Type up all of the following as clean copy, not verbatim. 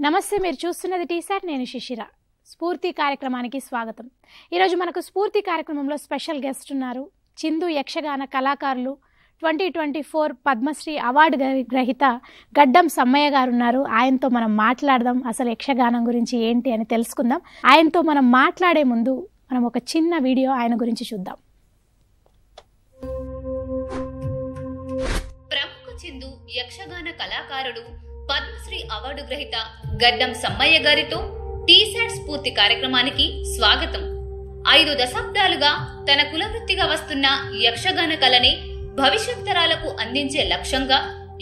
నమస్తే, మీరు చూస్తున్నది టీసాట్. నేను శిశిర. స్ఫూర్తి కార్యక్రమానికి స్వాగతం. ఈరోజు మనకు స్ఫూర్తి కార్యక్రమంలో స్పెషల్ గెస్ట్ ఉన్నారు. చిందు యక్షగాన కళాకారులు 2024 పద్మశ్రీ అవార్డు గ్రహీత గడ్డం సమ్మయ్య గారు ఉన్నారు. ఆయనతో మనం మాట్లాడదాం, అసలు యక్షగానం గురించి ఏంటి అని తెలుసుకుందాం. ఆయనతో మనం మాట్లాడే ముందు మనం ఒక చిన్న వీడియో ఆయన గురించి చూద్దాం. ప్రముఖ చిందు యక్షగాన కళాకారుడు పద్మశ్రీ అవార్డు గ్రహీత గడ్డం సమ్మయ్య గారితో టీసాట్ స్ఫూర్తి కార్యక్రమానికి స్వాగతం. 5 దశాబ్దాలుగా తన కులవృత్తిగా వస్తున్న యక్షగాన కళని భవిష్యత్ తరాలకు అందించే లక్ష్యంగా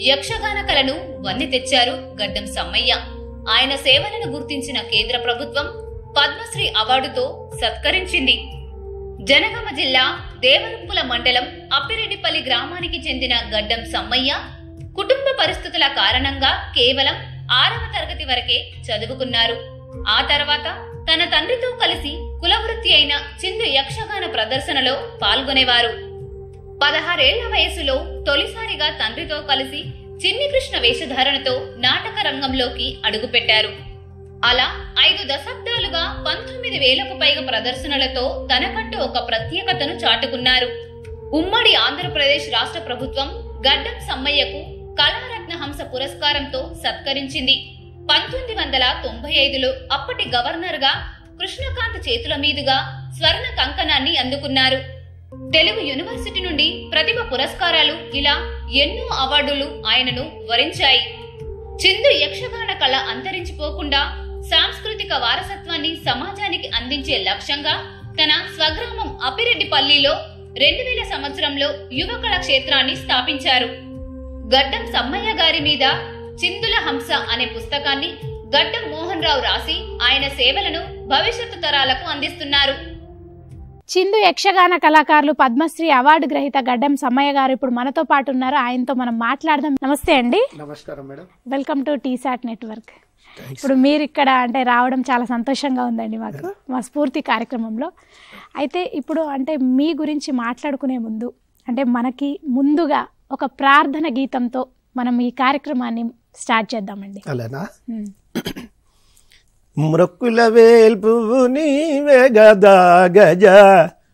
యక్షగాన కళను వన్నె తెచ్చారు గడ్డం సమ్మయ్య. ఆయన సేవలను గుర్తించిన కేంద్ర ప్రభుత్వం పద్మశ్రీ అవార్డుతో సత్కరించింది. జనగామ జిల్లా దేవరుంపుల మండలం అప్పిరెడ్డిపల్లి గ్రామానికి చెందిన గడ్డం సమ్మయ్య కుటుంబ పరిస్థితుల కారణంగా కేవలం 6వ తరగతి వరకే చదువుకున్నారు. ఆ తర్వాత తన తండ్రితో కలిసి కులవృత్తి అయిన చిందు యక్షగాన ప్రదర్శనలో పాల్గొనేవారు. 16 ఏళ్ల వయసులో తొలిసారిగా తండ్రితో కలిసి చిన్ని కృష్ణ వేషధారణతో నాటక రంగంలోకి అడుగుపెట్టారు. అలా 5 దశాబ్దాలుగా 19,000కు పైగా ప్రదర్శనలతో తనకంటూ ఒక ప్రత్యేకతను చాటుకున్నారు. ఉమ్మడి ఆంధ్రప్రదేశ్ రాష్ట్ర ప్రభుత్వం గడ్డం సమ్మయ్యకు కళారత్న హంస పురస్కారంతో సత్కరించింది. 1995లో అప్పటి గవర్నర్ గా కృష్ణకాంత్ చేతుల మీదుగా స్వర్ణ కంకణాన్ని అందుకున్నారు. తెలుగు యూనివర్సిటీ నుండి ప్రతిభ పురస్కారాలు, ఇలా ఎన్నో అవార్డులు ఆయనను వరించాయి. చిందు యక్షగాన కళ అంతరించిపోకుండా సాంస్కృతిక వారసత్వాన్ని సమాజానికి అందించే లక్ష్యంగా తన స్వగ్రామం అప్పిరెడ్డిపల్లిలో 2000 సంవత్సరంలో యువ కళాక్షేత్రాన్ని స్థాపించారు. గడ్డం సమ్మయ్య గారి మీద చిందుల హంస అనే పుస్తకాన్ని గడ్డం మోహన్ రావు రాసి ఆయన సేవలను భవిష్యత్తు తరాలకు అందిస్తున్నారు. చిందు యక్షగాన కళాకారులు పద్మశ్రీ అవార్డు గ్రహీత గడ్డం సమ్మయ్య గారు ఇప్పుడు మనతో పాటు ఉన్నారు. ఆయనతో మనం మాట్లాడదాం. నమస్తే అండి. నమస్కారం madam. Welcome to T-SAT network. ఇప్పుడు మీరు ఇక్కడ రావడం చాలా సంతోషంగా ఉందండి మాకు, మా స్ఫూర్తి కార్యక్రమంలో. అయితే ఇప్పుడు మీ గురించి మాట్లాడుకునే ముందు మనకి ముందుగా ఒక ప్రార్థన గీతంతో మనం ఈ కార్యక్రమాన్ని స్టార్ట్ చేద్దామండి. అలానా? మ్రొక్కుల వేల్పువు నీవే గదా గజ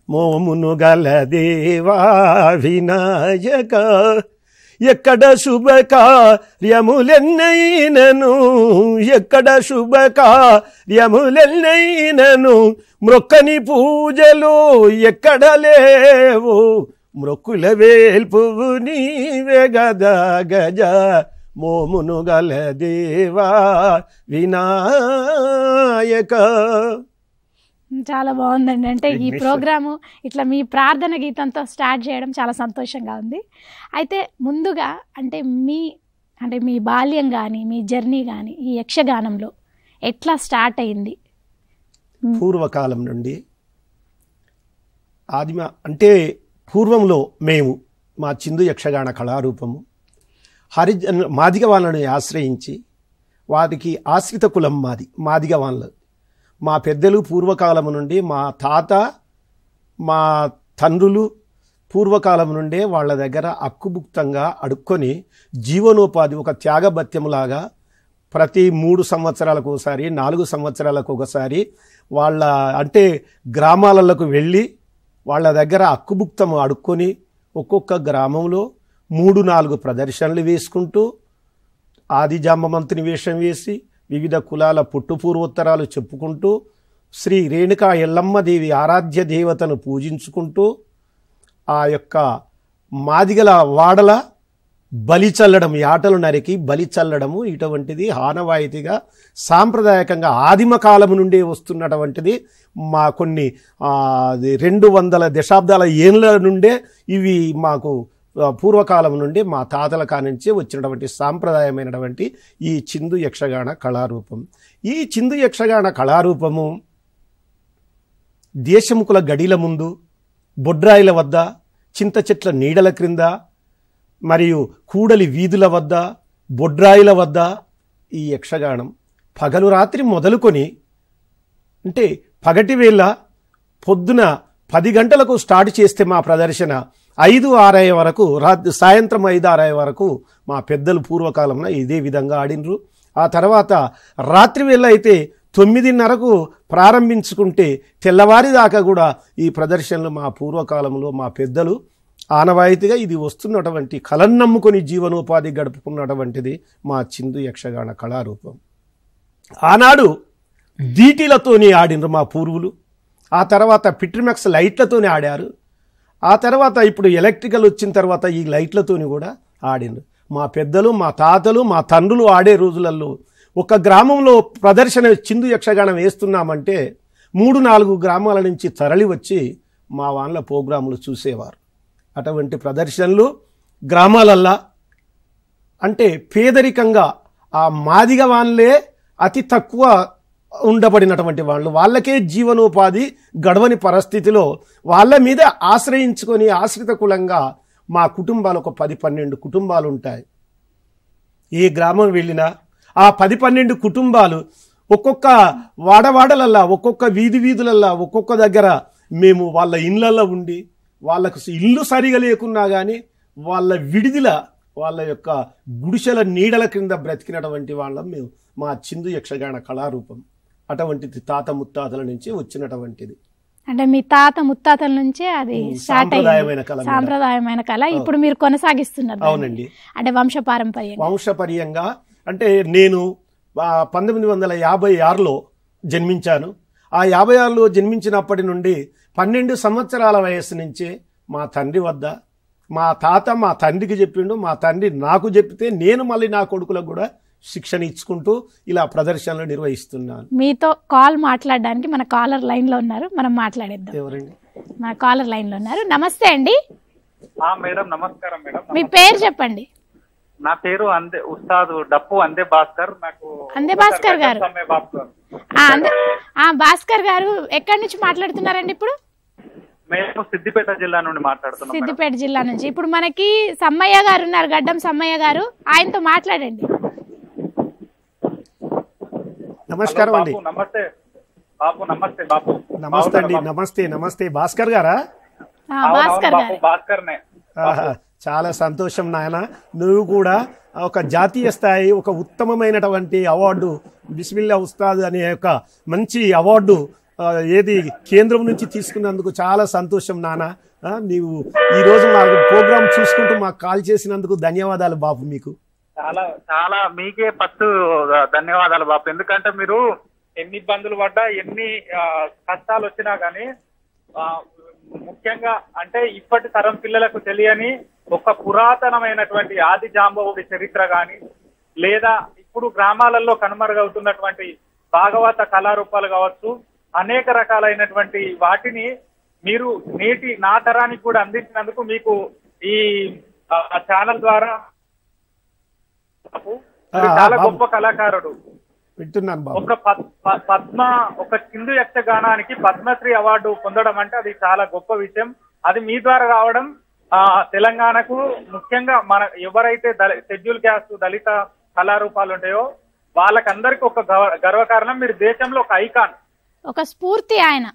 మోమును గల దేవా వినాయక, ఎక్కడ శుభకార్యములెన్నైనను మ్రొక్కని పూజలు ఎక్కడ లేవు, మ్రొక్కుల వేల్పువు నీవే గదా గజ మోమును గల దేవా వినాయక. చాలా బాగుందండి. ఈ ప్రోగ్రాము ఇట్లా మీ ప్రార్థన గీతంతో స్టార్ట్ చేయడం చాలా సంతోషంగా ఉంది. అయితే ముందుగా మీ బాల్యం కానీ మీ జర్నీ కానీ ఈ యక్షగానంలో ఎట్లా స్టార్ట్ అయింది? పూర్వకాలం నుండి పూర్వంలో మేము మా చిందు యక్షగాన కళారూపము మాదిగ వాళ్ళని ఆశ్రయించి, వారికి ఆశ్రిత కులం మాదిగ వాళ్ళు. మా పెద్దలు పూర్వకాలం నుండి, మా తాత మా తండ్రులు పూర్వకాలం నుండే వాళ్ళ దగ్గర అక్కుబుక్తంగా అడుక్కొని జీవనోపాధి ఒక త్యాగభత్యములాగా ప్రతి 3 సంవత్సరాలకు ఒకసారి 4 సంవత్సరాలకు ఒకసారి వాళ్ళ గ్రామాలకు వెళ్ళి వాళ్ళ దగ్గర అక్కుబుక్తము అడుక్కొని ఒక్కొక్క గ్రామంలో 3-4 ప్రదర్శనలు వేసుకుంటూ ఆదిజాంబవంతుని వేషం వేసి వివిధ కులాల పుట్టుపూర్వోత్తరాలు చెప్పుకుంటూ శ్రీ రేణుకా ఎల్లమ్మదేవి ఆరాధ్య దేవతను పూజించుకుంటూ ఆ యొక్క మాదిగల వాడల బలి చల్లడం, యాటలు నరికి బలి చల్లడము ఇటువంటిది ఆనవాయితీగా సాంప్రదాయకంగా ఆదిమ కాలం నుండి వస్తున్నటువంటిది. మా కొన్ని 200 దశాబ్దాల ఏళ్ళ నుండే ఇవి మాకు పూర్వకాలం నుండి మా తాతల కానించే వచ్చినటువంటి సాంప్రదాయమైనటువంటి ఈ చిందు యక్షగాన కళారూపం. ఈ చిందు యక్షగాన కళారూపము దేశముకుల గడిల ముందు, బొడ్రాయిల వద్ద, చింత చెట్ల నీడల క్రింద, మరియు కూడలి వీధుల వద్ద, బొడ్రాయిల వద్ద ఈ యక్షగానం పగలు రాత్రి మొదలుకొని పగటివేళ పొద్దున 10 గంటలకు స్టార్ట్ చేస్తే మా ప్రదర్శన 5-6 వరకు, సాయంత్రం 5-6 వరకు మా పెద్దలు పూర్వకాలంలో ఇదే విధంగా ఆడినరు. ఆ తర్వాత రాత్రి వేళ అయితే 9:30కు ప్రారంభించుకుంటే తెల్లవారి దాకా కూడా ఈ ప్రదర్శనలు మా పూర్వకాలంలో మా పెద్దలు ఆనవాయితీగా ఇది వస్తున్నటువంటి కళను నమ్ముకొని జీవనోపాధి గడుపుకున్నటువంటిది మా చిందు యక్షగాన కళారూపం. ఆనాడు దీటిలతోనే ఆడినరు మా పూర్వులు. ఆ తర్వాత పిట్రిమెక్స్ లైట్లతోనే ఆడారు. ఆ తర్వాత ఇప్పుడు ఎలక్ట్రికల్ వచ్చిన తర్వాత ఈ లైట్లతోని కూడా ఆడినరు. మా పెద్దలు, మా తాతలు, మా తండ్రులు ఆడే రోజులలో ఒక గ్రామంలో ప్రదర్శన చిందు యక్షగానం వేస్తున్నామంటే 3-4 గ్రామాల నుంచి తరలి వచ్చి మా వాళ్ళ ప్రోగ్రాములు చూసేవారు. అటువంటి ప్రదర్శనలు గ్రామాలల్లా అంటే పేదరికంగా ఆ మాదిగ వాళ్ళే అతి తక్కువ ఉండబడినటువంటి వాళ్ళు, వాళ్ళకే జీవనోపాధి గడవని పరిస్థితిలో వాళ్ళ మీద ఆశ్రయించుకొని ఆశ్రిత కులంగా మా కుటుంబాలు ఒక 10-12 కుటుంబాలు ఉంటాయి. ఏ గ్రామం వెళ్ళినా ఆ 10-12 కుటుంబాలు ఒక్కొక్క వాడవాడలల్లా, ఒక్కొక్క వీధులల్లా, ఒక్కొక్క దగ్గర మేము వాళ్ళ ఇళ్ళల్లో ఉండి వాళ్ళకు ఇల్లు సరిగా లేకున్నా కానీ వాళ్ళ విడిదిల వాళ్ళ యొక్క గుడిసెల నీడల క్రింద బ్రతికినటువంటి వాళ్ళం మేము. మా చిందు యక్షగాన కళారూపం అటువంటిది తాత ముత్తాతల నుంచి వచ్చినటువంటిది. అంటే మీ తాత ముత్తాతల నుంచే అది సాంప్రదాయమైన కళ ఇప్పుడు మీరు కొనసాగిస్తున్నారు. అవునండి. అంటే వంశపారంపర్యంగా అంటే నేను 1956లో జన్మించాను. ఆ 56లో జన్మించినప్పటి నుండి 12 సంవత్సరాల వయస్సు నుంచే మా తండ్రి వద్ద మా తాత మా తండ్రికి చెప్పిండు, మా తండ్రి నాకు చెప్తే నేను మళ్ళీ నా కొడుకులకు కూడా శిక్షణ ఇచ్చుకుంటూ ఇలా ప్రదర్శనలు నిర్వహిస్తున్నాను. మీతో కాల్ మాట్లాడడానికి మన కాలర్ లైన్ లో ఉన్నారు, మనం మాట్లాడేద్దాం. ఎవరండి? మన కాలర్ లైన్ లో ఉన్నారు. నమస్తే అండి. మేడం నమస్కారం మేడం. మీ పేరు చెప్పండి. నా పేరు ఉస్తాద్ డప్పు అందే భాస్కర్. నాకు అందే భాస్కర్ గారు. భాస్కర్ గారు ఎక్కడి నుంచి మాట్లాడుతున్నారండి ఇప్పుడు? మేము సిద్దిపేట జిల్లా నుండి మాట్లాడుతున్నాం. సిద్దిపేట జిల్లా నుంచి. ఇప్పుడు మనకి సమ్మయ్య గారు ఉన్నారు, గడ్డం సమ్మయ్య గారు, ఆయనతో మాట్లాడండి. నమస్కారం అండి. నమస్తే బాపు. నమస్తే బాపు. నమస్తే అండి. నమస్తే. నమస్తే భాస్కర్ గారా? భాస్కర్. చాలా సంతోషం నాయన. నువ్వు కూడా ఒక జాతీయ స్థాయి ఒక ఉత్తమమైనటువంటి అవార్డు బిస్మిల్లా ఉస్తాద్ అనే ఒక మంచి అవార్డు ఏది కేంద్రం నుంచి తీసుకున్నందుకు చాలా సంతోషం నాన్న. నీవు ఈరోజు మాకు ప్రోగ్రామ్ చూసుకుంటూ మాకు కాల్ చేసినందుకు ధన్యవాదాలు బాపు. మీకు చాలా చాలా మీకే ఫస్ట్ ధన్యవాదాలు బాపు. ఎందుకంటే మీరు ఎన్ని ఇబ్బందులు పడ్డా ఎన్ని కష్టాలు వచ్చినా కానీ ముఖ్యంగా అంటే ఇప్పటి తరం పిల్లలకు తెలియని ఒక పురాతనమైనటువంటి ఆది జాంబవుడి చరిత్ర గాని లేదా ఇప్పుడు గ్రామాలలో కనుమరుగవుతున్నటువంటి భాగవత కళారూపాలు కావచ్చు, అనేక రకాలైనటువంటి వాటిని మీరు నేటి నా తరానికి కూడా అందించినందుకు మీకు ఈ ఛానల్ ద్వారా చాలా గొప్ప కళాకారుడు. ఒక చిందు యక్షగానానికి పద్మశ్రీ అవార్డు పొందడం అంటే అది చాలా గొప్ప విషయం. అది మీ ద్వారా రావడం తెలంగాణకు ముఖ్యంగా మన ఎవరైతే షెడ్యూల్ క్యాస్ట్ దళిత కళారూపాలు ఉంటాయో వాళ్ళకందరికి ఒక గర్వకారణం. మీరు దేశంలో ఒక ఐకాన్, ఒక స్ఫూర్తి ఆయన.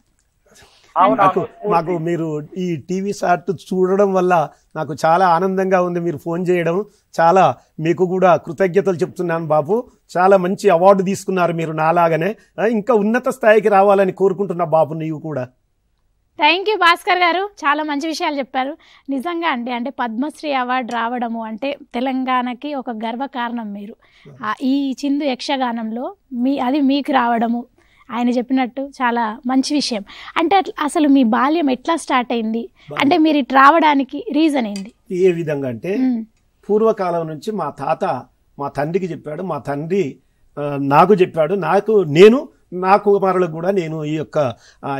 మాకు మీరు ఈ టీవీ షాట్ చూడడం వల్ల నాకు చాలా ఆనందంగా ఉంది. మీరు ఫోన్ చేయడం చాలా, మీకు కూడా కృతజ్ఞతలు చెప్తున్నాను బాబు. చాలా మంచి అవార్డు తీసుకున్నారు మీరు నాలాగానే. ఇంకా ఉన్నత స్థాయికి రావాలని కోరుకుంటున్నా బాబు నీవు కూడా. థ్యాంక్ యూ భాస్కర్ గారు, చాలా మంచి విషయాలు చెప్పారు. నిజంగా అండి, అంటే పద్మశ్రీ అవార్డు రావడము అంటే తెలంగాణకి ఒక గర్వకారణం. మీరు ఈ చిందు యక్షగానంలో అది మీకు రావడము ఆయన చెప్పినట్టు చాలా మంచి విషయం. అంటే అసలు మీ బాల్యం ఎట్లా స్టార్ట్ అయింది, అంటే మీరు ఇటు రావడానికి రీజన్ ఏంది? ఏ విధంగా అంటే పూర్వకాలం నుంచి మా తాత మా తండ్రికి చెప్పాడు, మా తండ్రి నాకు చెప్పాడు, నా కుమారులకు కూడా నేను ఈ యొక్క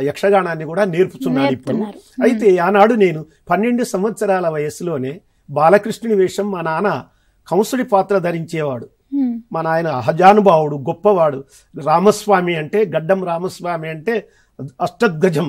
యక్షగానాన్ని కూడా నేర్పుతున్నాను ఇప్పుడు. అయితే ఆనాడు నేను 12 సంవత్సరాల వయస్సులోనే బాలకృష్ణుని వేషం మా నాన్న కంసుడి పాత్ర ధరించేవాడు. మా నాయన అహజానుభావుడు, గొప్పవాడు. రామస్వామి అంటే గడ్డం రామస్వామి అంటే అష్టధ్వజం,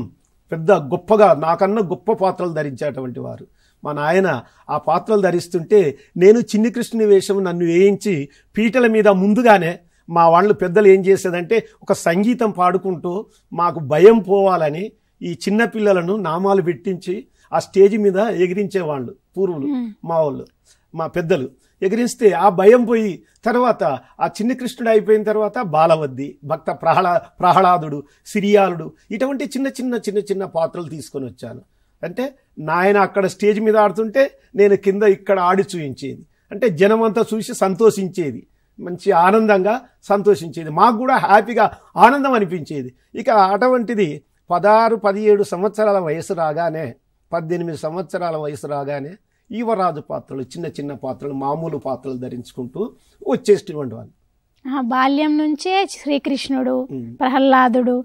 పెద్ద గొప్పగా నాకన్నా గొప్ప పాత్రలు ధరించేటువంటి వారు. మా నాయన ఆ పాత్రలు ధరిస్తుంటే నేను చిన్ని కృష్ణుని వేషం నన్ను వేయించి పీటల మీద ముందుగానే మా వాళ్ళు పెద్దలు ఏం చేసేదంటే ఒక సంగీతం పాడుకుంటూ మాకు భయం పోవాలని ఈ చిన్న పిల్లలను నామాలు పెట్టించి ఆ స్టేజ్ మీద ఎగిరించేవాళ్ళు పూర్వులు మా వాళ్ళు. మా పెద్దలు ఎగిరిస్తే ఆ భయం పోయి తర్వాత ఆ చిన్ని కృష్ణుడు అయిపోయిన తర్వాత బాలవద్ది, భక్త ప్రహ్లాదుడు, సిరియాలుడు ఇటువంటి చిన్న చిన్న పాత్రలు తీసుకొని వచ్చాను. అంటే నాయన అక్కడ స్టేజ్ మీద ఆడుతుంటే నేను కింద ఇక్కడ ఆడి చూయించేది. అంటే జనం అంతా చూసి సంతోషించేది, మంచి ఆనందంగా సంతోషించేది, మాకు కూడా హ్యాపీగా ఆనందం అనిపించేది. ఇక అటువంటిది 16-17 సంవత్సరాల వయసు రాగానే, 18 సంవత్సరాల వయసు రాగానే యువరాజు పాత్రలు, చిన్న పాత్రలు, మామూలు పాత్రలు ధరించుకుంటూ వచ్చేటువంటి వాళ్ళు. బాల్యం నుంచే శ్రీకృష్ణుడు, ప్రహ్లాదుడు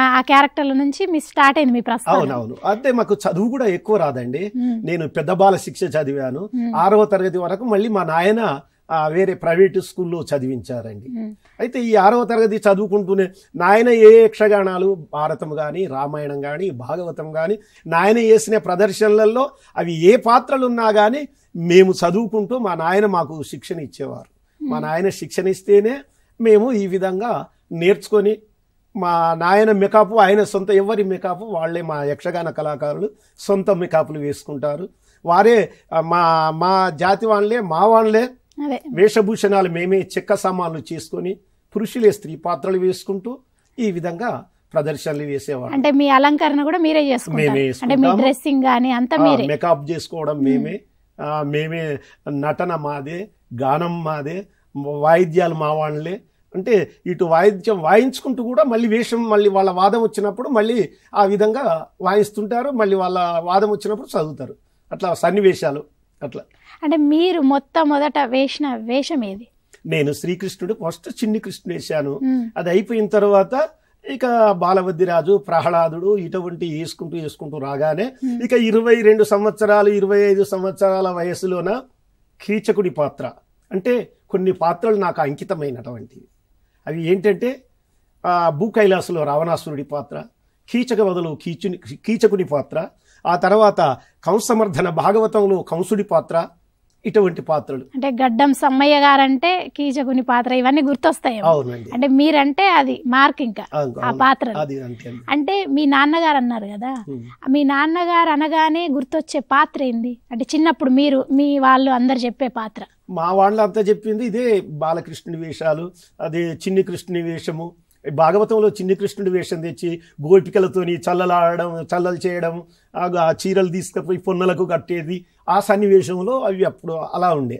ఆ క్యారెక్టర్ల నుంచి మీ స్టార్ట్ అయింది మీ ప్రస్థానం. అవునవును. అంటే మాకు చదువు కూడా ఎక్కువ రాదండి. నేను పెద్ద బాల శిక్ష చదివాను 6వ తరగతి వరకు. మళ్ళీ మా నాయన వేరే ప్రైవేటు స్కూల్లో చదివించారండి. అయితే ఈ 6వ తరగతి చదువుకుంటూనే నాయన ఏ యక్షగానాలు, భారతం కానీ, రామాయణం కానీ, భాగవతం కానీ నాయన వేసిన ప్రదర్శనలలో అవి ఏ పాత్రలు ఉన్నా కానీ మేము చదువుకుంటూ మా నాయన మాకు శిక్షణ ఇచ్చేవారు. మా నాయన శిక్షణ ఇస్తేనే మేము ఈ విధంగా నేర్చుకొని, మా నాయన మేకప్ ఆయన సొంత, ఎవరి మేకప్ వాళ్ళే, మా యక్షగాన కళాకారులు సొంత మేకప్లు వేసుకుంటారు. వారే మా జాతి వాళ్ళే, మా వాళ్ళే వేషభూషణాలు మేమే చెక్క సామాన్లు చేసుకొని పురుషులే స్త్రీ పాత్రలు వేసుకుంటూ ఈ విధంగా ప్రదర్శనలు వేసేవాళ్ళు. అంటే మీ అలంకరణ కూడా మీరే చేసుకుంటారు? అంటే మీ డ్రెస్సింగ్ గానీ అంతా మీరే? మేకప్ చేసుకోవడం మేమే, నటన మాదే, గానం మాదే, వాయిద్యాలు మా వాళ్ళే. అంటే ఇటు వాయిద్యం వాయించుకుంటూ కూడా మళ్ళీ వేషం, మళ్ళీ వాళ్ళ వాదం వచ్చినప్పుడు మళ్ళీ ఆ విధంగా వాయిస్తుంటారు, మళ్ళీ వాళ్ళ వాదం వచ్చినప్పుడు చదువుతారు. అట్లా సన్నివేశాలు అట్లా. అంటే మీరు మొదట వేసిన వేషం ఏది? నేను శ్రీకృష్ణుడు ఫస్ట్ చిన్ని కృష్ణుడు వేశాను. అది అయిపోయిన తర్వాత ఇక బాలవద్దిరాజు, ప్రహ్లాదుడు ఇటువంటి వేసుకుంటూ రాగానే ఇక 22 సంవత్సరాలు 25 సంవత్సరాల వయసులోన కీచకుడి పాత్ర, అంటే కొన్ని పాత్రలు నాకు అంకితమైనటువంటివి. అవి ఏంటంటే భూకైలాసులో రావణాసురుడి పాత్ర, కీచక వదలు కీచకుడి పాత్ర, ఆ తర్వాత కంసమర్ధన భాగవతంలో కంసుడి పాత్ర, ఇటువంటి పాత్రలు. అంటే గడ్డం సమ్మయ్య గారంటే కీచకుని పాత్ర ఇవన్నీ గుర్తొస్తాయి. అవునండి. అంటే మీరంటే అది మార్క్ ఇంకా ఆ పాత్ర. అంటే మీ నాన్నగారు అన్నారు కదా, మీ నాన్నగారు అనగానే గుర్తొచ్చే పాత్ర ఏంది? అంటే చిన్నప్పుడు మీరు మీ వాళ్ళు అందరు చెప్పే పాత్ర. మా వాళ్ళంతా చెప్పింది ఇదే, బాలకృష్ణుడి వేషాలు, అదే చిన్ని కృష్ణుని వేషము. భాగవతంలో చిన్ని కృష్ణుడి వేషం తెచ్చి గోపికలతోని చల్లలు చేయడం, ఆ చీరలు తీసుకుపోయి పొన్నలకు కట్టేది, ఆ సన్నివేశంలో అవి అప్పుడు అలా ఉండే.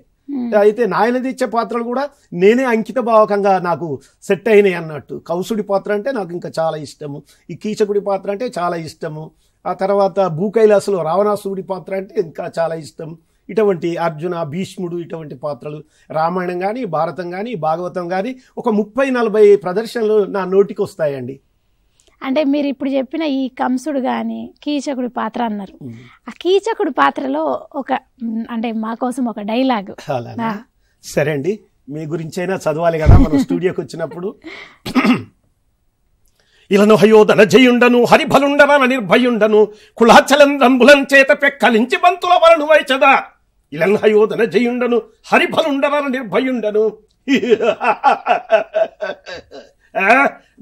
అయితే నాయన తెచ్చే పాత్రలు కూడా నేనే అంకిత భావకంగా నాకు సెట్ అయినాయి అన్నట్టు. కంసుడి పాత్ర అంటే నాకు ఇంకా చాలా ఇష్టము, ఈ కీచకుడి పాత్ర అంటే చాలా ఇష్టము, ఆ తర్వాత భూకైలాసలో రావణాసురుడి పాత్ర అంటే ఇంకా చాలా ఇష్టం. ఇటువంటి అర్జున, భీష్ముడు ఇటువంటి పాత్రలు, రామాయణం కానీ, భారతం కానీ, భాగవతం కానీ ఒక 30-40 ప్రదర్శనలు నా నోటికి వస్తాయండి. అంటే మీరు ఇప్పుడు చెప్పిన ఈ కంసుడు కానీ కీచకుడి పాత్ర అన్నారు, ఆ కీచకుడి పాత్రలో అంటే మా కోసం ఒక డైలాగ్. సరే అండి, మీ గురించైనా చదవాలి కదా మనం స్టూడియోకి వచ్చినప్పుడు. ఇలను హయోధన జయుండను హరిభలుండన నిర్భయుండను కులాచలంద్రంబులం చేత పెక్కలించి బంతుల వలను వైచదా. ఇలను హయోధన జయుండను హరిభలుండన నిర్భయుండను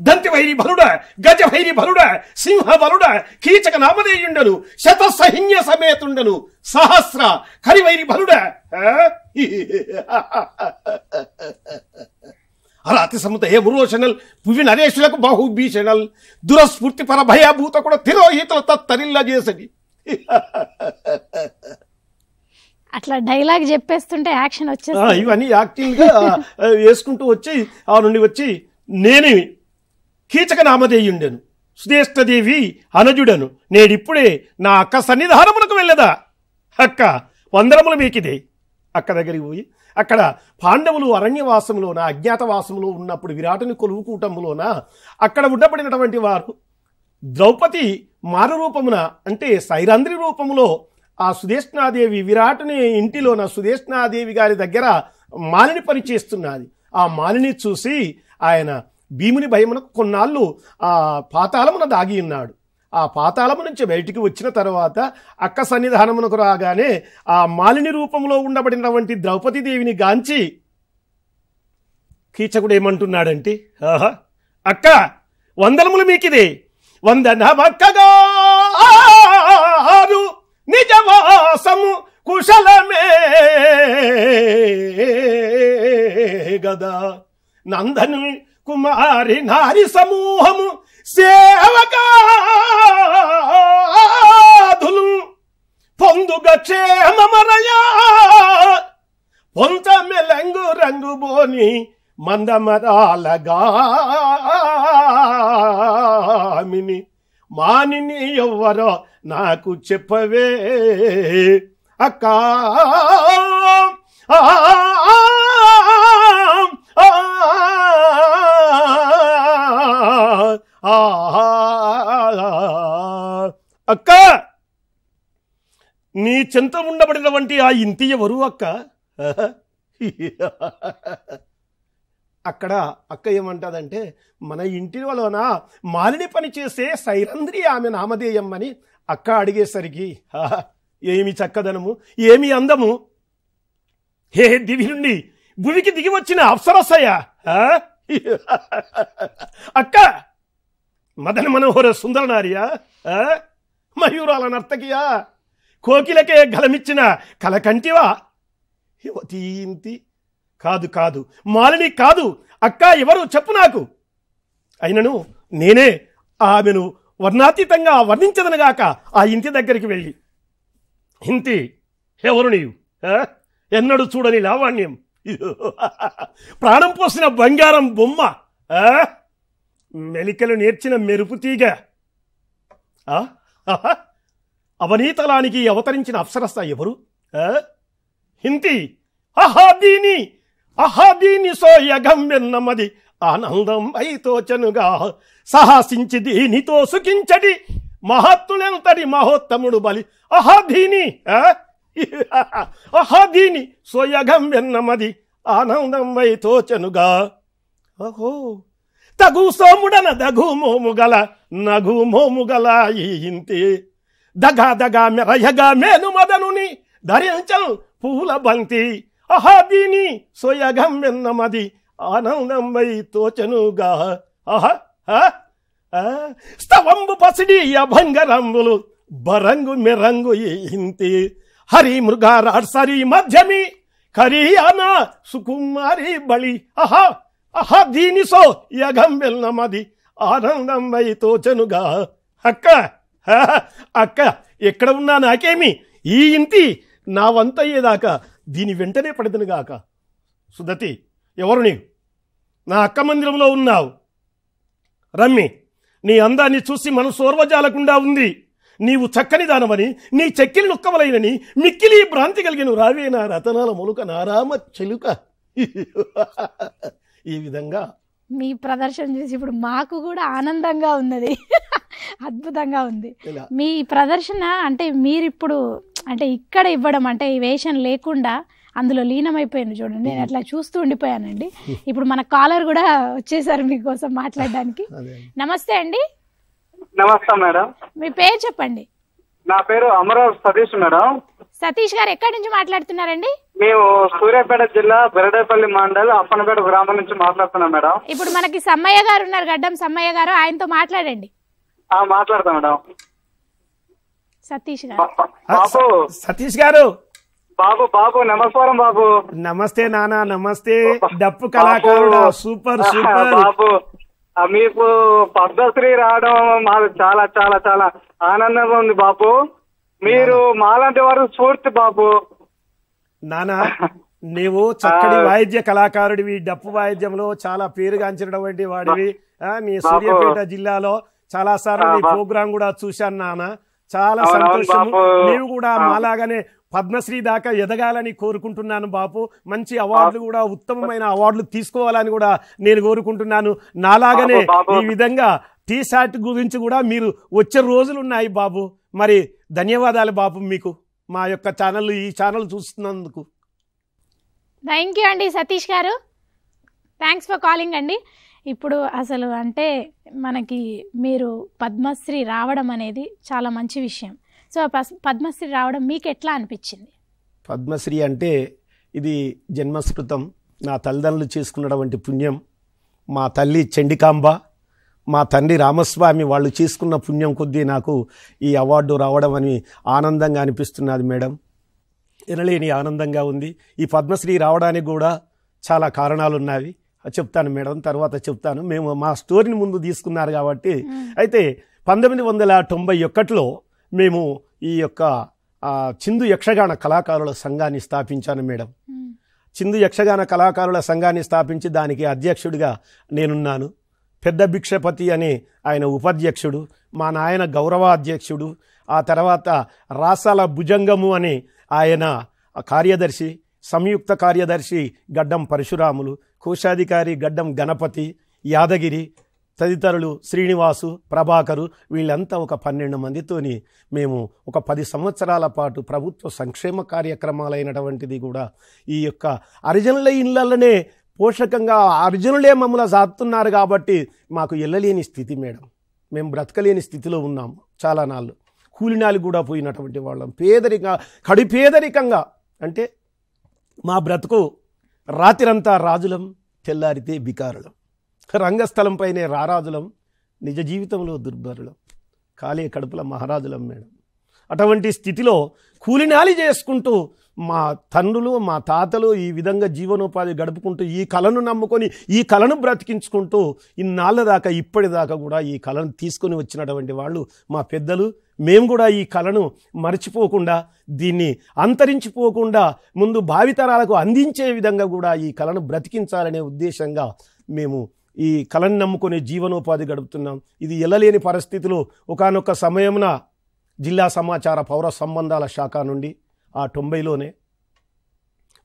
దంతి వైరి బలుడ, గజ వైరి బలుడ, సింహ బలుడ, కీచక నామధేయుండను, శత సైన్య సమేతుండను, సహస్ర కరివైరి బలుడ. అలా అతి సముత ఏ మురోషనల్ పువి నరేషులకు బాహుభీషణల్ దురస్ఫూర్తి పర భయాభూత కూడా తిరోహితుల తత్తరిల్లా చేసడి. అట్లా డైలాగ్ చెప్పేస్తుంటే యాక్షన్ వచ్చేసి ఇవన్నీ యాక్టింగ్ గా వేసుకుంటూ వచ్చి ఆ నుండి వచ్చి నేనే కీచక నామధేయుండెను, సుధేష్టదేవి అనుజుడను, నేడిప్పుడే నా అక్క సన్నిధానమునకు వెళ్ళదా. అక్క వందరములు మీకిదే. అక్క దగ్గరికి పోయి అక్కడ పాండవులు అరణ్యవాసంలోన, అజ్ఞాతవాసంలో ఉన్నప్పుడు విరాటుని కొలువుకూటంలోన అక్కడ ఉండబడినటువంటి వారు ద్రౌపది మారు రూపమున, అంటే సైరంధ్రి రూపములో ఆ సుదేష్ణాదేవి విరాటుని ఇంటిలోన సుదేష్ణాదేవి గారి దగ్గర మాలిని పని చేస్తున్నది. ఆ మాలిని చూసి ఆయన భీముని భయమునకు కొన్నాళ్ళు ఆ పాతాళమున దాగి ఉన్నాడు. ఆ పాతాళము నుంచి బయటికి వచ్చిన తర్వాత అక్క సన్నిధానమునకు రాగానే ఆ మాలిని రూపంలో ఉండబడినటువంటి ద్రౌపదీదేవిని గాంచి కీచకుడు ఏమంటున్నాడంటే, ఆహా అక్క వందనములు మీకిదే, వందనమక్కగారు నిజవాసము కుశలమే గదా నందను కుమారి నారి సమూహము సేవకాదులు పొందుగ క్షేమమరయా పొంత మెలంగు రంగు బోని మందమరాలగామిని మానిని ఎవ్వరో నాకు చెప్పవే అక్కా అక్క నీ చెంత ఉండబడినటువంటి ఆ ఇంటి ఎవరు అక్క? అక్కడ అక్క ఏమంటదంటే మన ఇంటిలోన మాలిని పని చేసే సైరంధ్రి ఆమె నామధేయం అని అక్క అడిగేసరికి ఏమి చక్కదనము, ఏమి అందము, హే దివి నుండి భూమికి దిగి వచ్చిన అప్సరసయ అక్క మదన మనోహర సుందరనార్యా, మయూరాల నర్తకియా, కోకిలకే గలమిచ్చిన కలకంటివా? ఇంతి కాదు కాదు మాలిని కాదు అక్క ఎవరు చెప్పు నాకు. అయినను నేనే ఆమెను వర్ణాతీతంగా వర్ణించదనగాక ఆ ఇంటి దగ్గరికి వెళ్ళి, ఇంతి ఎవరు నీవు, ఎన్నడూ చూడని లావణ్యం, ప్రాణం పోసిన బంగారం బొమ్మ, మెలికలు నేర్చిన మెరుపు తీగ, అవనీతలానికి అవతరించిన అప్సరస ఎవరు ఇంతి? అహాదీని సోయగం వెన్నమది ఆనందం అయితోచనుగా సాహసించి దీనితో సుఖించడి మహత్తులెంతటి మహోత్తముడు బలి. అహాదీని సోయగం వెన్నమది ఆనందం అయితోచనుగా. అహో తగు సోముడన దగు మోముగల నగు మోముగల ఈ ఇంటి దగా దగా మెరయగా మేను మదనుని ధరించను పూల బంతి. అహాదీని సోయగం వెన్నమది ఆనందం వై తోచనుగా. స్తవంబు పసిడి అభంగరంబులు బరంగు మెరంగు ఇంతి హరి మృగారాడ్సరి మధ్యమి కరియానా సుకుమారి బలి. దీని సో యగం వెన్నమది ఆనందం వై తోచనుగా. అక్క అక్క ఎక్కడ ఉన్నా నాకేమి, ఈ ఇంటి నా వంత అయ్యేదాకా దీని వెంటనే పడదనుగాక. సుధతి ఎవరు నీవు? నా అక్క మందిరంలో ఉన్నావు. రమ్మి నీ అందాన్ని చూసి మనసు ఓర్వజాలకుండా ఉంది. నీవు చక్కని దానమని, నీ చెక్కిలి నొక్కవలైనని మిక్కిలి భ్రాంతి కలిగిన రావే నా రతనాల మొలుక నారామ చెలుక. ఈ విధంగా మీ ప్రదర్శన చూసి ఇప్పుడు మాకు కూడా ఆనందంగా ఉన్నది, అద్భుతంగా ఉంది మీ ప్రదర్శన. అంటే మీరిప్పుడు అంటే ఇక్కడ ఇవ్వడం అంటే ఈ వేషం లేకుండా అందులో లీనమైపోయాను చూడండి. నేను అట్లా చూస్తూ ఉండిపోయానండి. ఇప్పుడు మన కాలర్ కూడా వచ్చేసారు మీకోసం మాట్లాడడానికి. నమస్తే అండి. నమస్తే మేడం. మీ పేరు చెప్పండి. నా పేరు అమరావతి సతీష్ మేడం. సతీష్ గారు ఎక్కడి నుంచి మాట్లాడుతున్నారండి? మేము సూర్యాపేట జిల్లా బెరడేపల్లి మండల్ అప్పనపేట గ్రామం నుంచి మాట్లాడుతున్నాం మేడం. ఇప్పుడు మనకి సమ్మయ్య గారు ఉన్నారు, గడ్డం సమ్మయ్య గారు, ఆయనతో మాట్లాడండి. మాట్లాడతాం మేడం. సతీష్ గారు. బాబు సతీష్ గారు. బాబు బాబు నమస్కారం బాబు. నమస్తే నానా. నమస్తే. డప్పు కళాకారుడు. సూపర్ సూపర్ బాబు. మీకు పద్మశ్రీ రావడం మాకు చాలా చాలా చాలా ఆనందంగా ఉంది బాబు. మీరు మాలాంటి వారు స్ఫూర్తి బాబు. నానా నీవు చక్కటి వాయిద్య కళాకారుడివి. డప్పు వాయిద్యంలో చాలా పేరుగాంచినటువంటి వాడివి. నీ సూర్యాపేట జిల్లాలో చాలా సార్లు నీ ప్రోగ్రాం కూడా చూశాను నాన్న. చాలా సంతోషం. నీవు కూడా మాలాగానే పద్మశ్రీ దాకా ఎదగాలని కోరుకుంటున్నాను బాపు. మంచి అవార్డులు కూడా, ఉత్తమమైన అవార్డులు తీసుకోవాలని కూడా నేను కోరుకుంటున్నాను. నాలాగానే ఈ విధంగా టీసాట్ గురించి కూడా మీరు వచ్చే రోజులు ఉన్నాయి బాబు. మరి ధన్యవాదాలు బాబు మీకు, మా యొక్క ఛానల్ ఈ ఛానల్ చూస్తున్నందుకు. థ్యాంక్ యూ అండి సతీష్ గారు. థ్యాంక్స్ ఫర్ కాలింగ్ అండి. ఇప్పుడు అసలు అంటే మనకి మీరు పద్మశ్రీ రావడం అనేది చాలా మంచి విషయం. సో పద్మశ్రీ రావడం మీకు ఎట్లా అనిపించింది? పద్మశ్రీ అంటే ఇది జన్మస్మృతం. నా తల్లిదండ్రులు చేసుకున్నటువంటి పుణ్యం. మా తల్లి చండికాంబ, మా తండ్రి రామస్వామి వాళ్ళు చేసుకున్న పుణ్యం కొద్దీ నాకు ఈ అవార్డు రావడం అని ఆనందంగా అనిపిస్తున్నది మేడం. ఎనలేని ఆనందంగా ఉంది. ఈ పద్మశ్రీ రావడానికి కూడా చాలా కారణాలు ఉన్నవి, చెప్తాను మేడం, తర్వాత చెప్తాను. మేము మా స్టోరీని ముందు తీసుకున్నారు కాబట్టి. అయితే 1991లో మేము ఈ యొక్క చిందు యక్షగాన కళాకారుల సంఘాన్ని స్థాపించాను మేడం. చిందు యక్షగాన కళాకారుల సంఘాన్ని స్థాపించి దానికి అధ్యక్షుడిగా నేనున్నాను. పెద్ద భిక్షపతి అనే ఆయన ఉపాధ్యక్షుడు, మా నాయన గౌరవాధ్యక్షుడు, ఆ తర్వాత రాసాల భుజంగము అని ఆయన కార్యదర్శి, సంయుక్త కార్యదర్శి గడ్డం పరశురాములు, కోశాధికారి గడ్డం గణపతి, యాదగిరి తదితరులు, శ్రీనివాసు, ప్రభాకరు, వీళ్ళంతా ఒక 12 మందితోని మేము ఒక 10 సంవత్సరాల పాటు ప్రభుత్వ సంక్షేమ కార్యక్రమాలైనటువంటిది కూడా ఈ యొక్క హరిజనుల ఇళ్లలోనే పోషకంగా హరిజనులే మమ్మల్ని సాస్తున్నారు కాబట్టి మాకు వెళ్ళలేని స్థితి మేడం. మేము బ్రతకలేని స్థితిలో ఉన్నాము. చాలా నాళ్ళు కూలినాలు కూడా పోయినటువంటి వాళ్ళం, కడిపేదరికంగా. అంటే మా బ్రతుకు రాత్రంతా రాజులం, తెల్లారితే బికారులం, రంగస్థలంపైనే రారాజులం, నిజ జీవితంలో దుర్భరులం, కాలే కడుపుల మహారాజులం మేడం. అటువంటి స్థితిలో కూలినాలి చేసుకుంటూ మా తండ్రులు మా తాతలు ఈ విధంగా జీవనోపాధి గడుపుకుంటూ ఈ కళను నమ్ముకొని ఈ కళను బ్రతికించుకుంటూ ఇన్నాళ్ళ దాకా ఇప్పటిదాకా కూడా ఈ కళను తీసుకొని వచ్చినటువంటి వాళ్ళు మా పెద్దలు. మేము కూడా ఈ కళను మర్చిపోకుండా, దీన్ని అంతరించిపోకుండా ముందు భావితరాలకు అందించే విధంగా కూడా ఈ కళను బ్రతికించాలనే ఉద్దేశంగా మేము ఈ కళను నమ్ముకునే జీవనోపాధి గడుపుతున్నాం. ఇది ఎల్లలేని పరిస్థితిలో ఒకానొక సమయమున జిల్లా సమాచార పౌర సంబంధాల శాఖ నుండి 90లోనే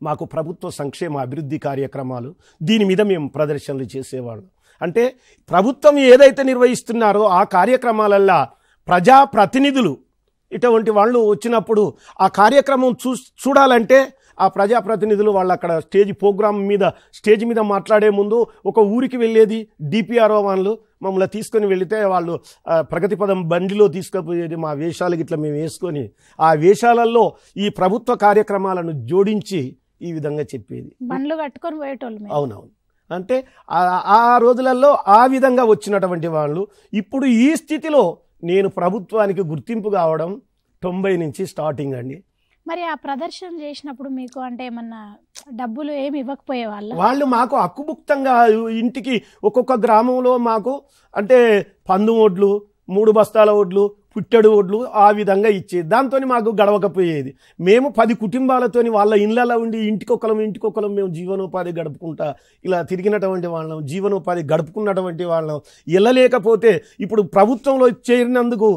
మాకు ప్రభుత్వ సంక్షేమ అభివృద్ధి కార్యక్రమాలు దీని మీద మేము ప్రదర్శనలు చేసేవాళ్ళం. అంటే ప్రభుత్వం ఏదైతే నిర్వహిస్తున్నారో ఆ కార్యక్రమాలల్లో ప్రజాప్రతినిధులు ఇటువంటి వాళ్ళు వచ్చినప్పుడు ఆ కార్యక్రమం చూడాలంటే ఆ ప్రజాప్రతినిధులు వాళ్ళు అక్కడ స్టేజ్ మీద మాట్లాడే ముందు ఒక ఊరికి వెళ్ళేది డిపిఆర్ఓ వాళ్ళు మమ్మల్ని తీసుకొని వెళితే వాళ్ళు ప్రగతి పదం బండిలో తీసుకుపోయేది. మా వేషాలు గిట్లా మేము వేసుకొని ఆ వేషాలలో ఈ ప్రభుత్వ కార్యక్రమాలను జోడించి ఈ విధంగా చెప్పేది. బండ్లు కట్టుకొని పోయేటోళ్ళు. అవునవును. అంటే ఆ రోజులలో ఆ విధంగా వచ్చినటువంటి వాళ్ళు ఇప్పుడు ఈ స్థితిలో నేను ప్రభుత్వానికి గుర్తింపు కావడం 90 నుంచి స్టార్టింగ్ అండి. మరి ఆ ప్రదర్శన చేసినప్పుడు మీకు అంటే ఏమన్నా డబ్బులు ఏమి ఇవ్వకపోయే వాళ్ళు మాకు హక్కుభుక్తంగా ఇంటికి ఒక్కొక్క గ్రామంలో మాకు అంటే 10 ఓడ్లు 3 బస్తాల ఓడ్లు పుట్టెడు ఓడ్లు ఆ విధంగా ఇచ్చేది. దాంతో మాకు గడవకపోయేది. మేము 10 కుటుంబాలతోని వాళ్ళ ఇళ్ళలో ఉండి ఇంటికొకరం మేము జీవనోపాధి గడుపుకుంటా ఇలా తిరిగినటువంటి వాళ్ళం, జీవనోపాధి గడుపుకున్నటువంటి వాళ్ళం. వెళ్ళలేకపోతే ఇప్పుడు ప్రభుత్వంలో చేరినందుకు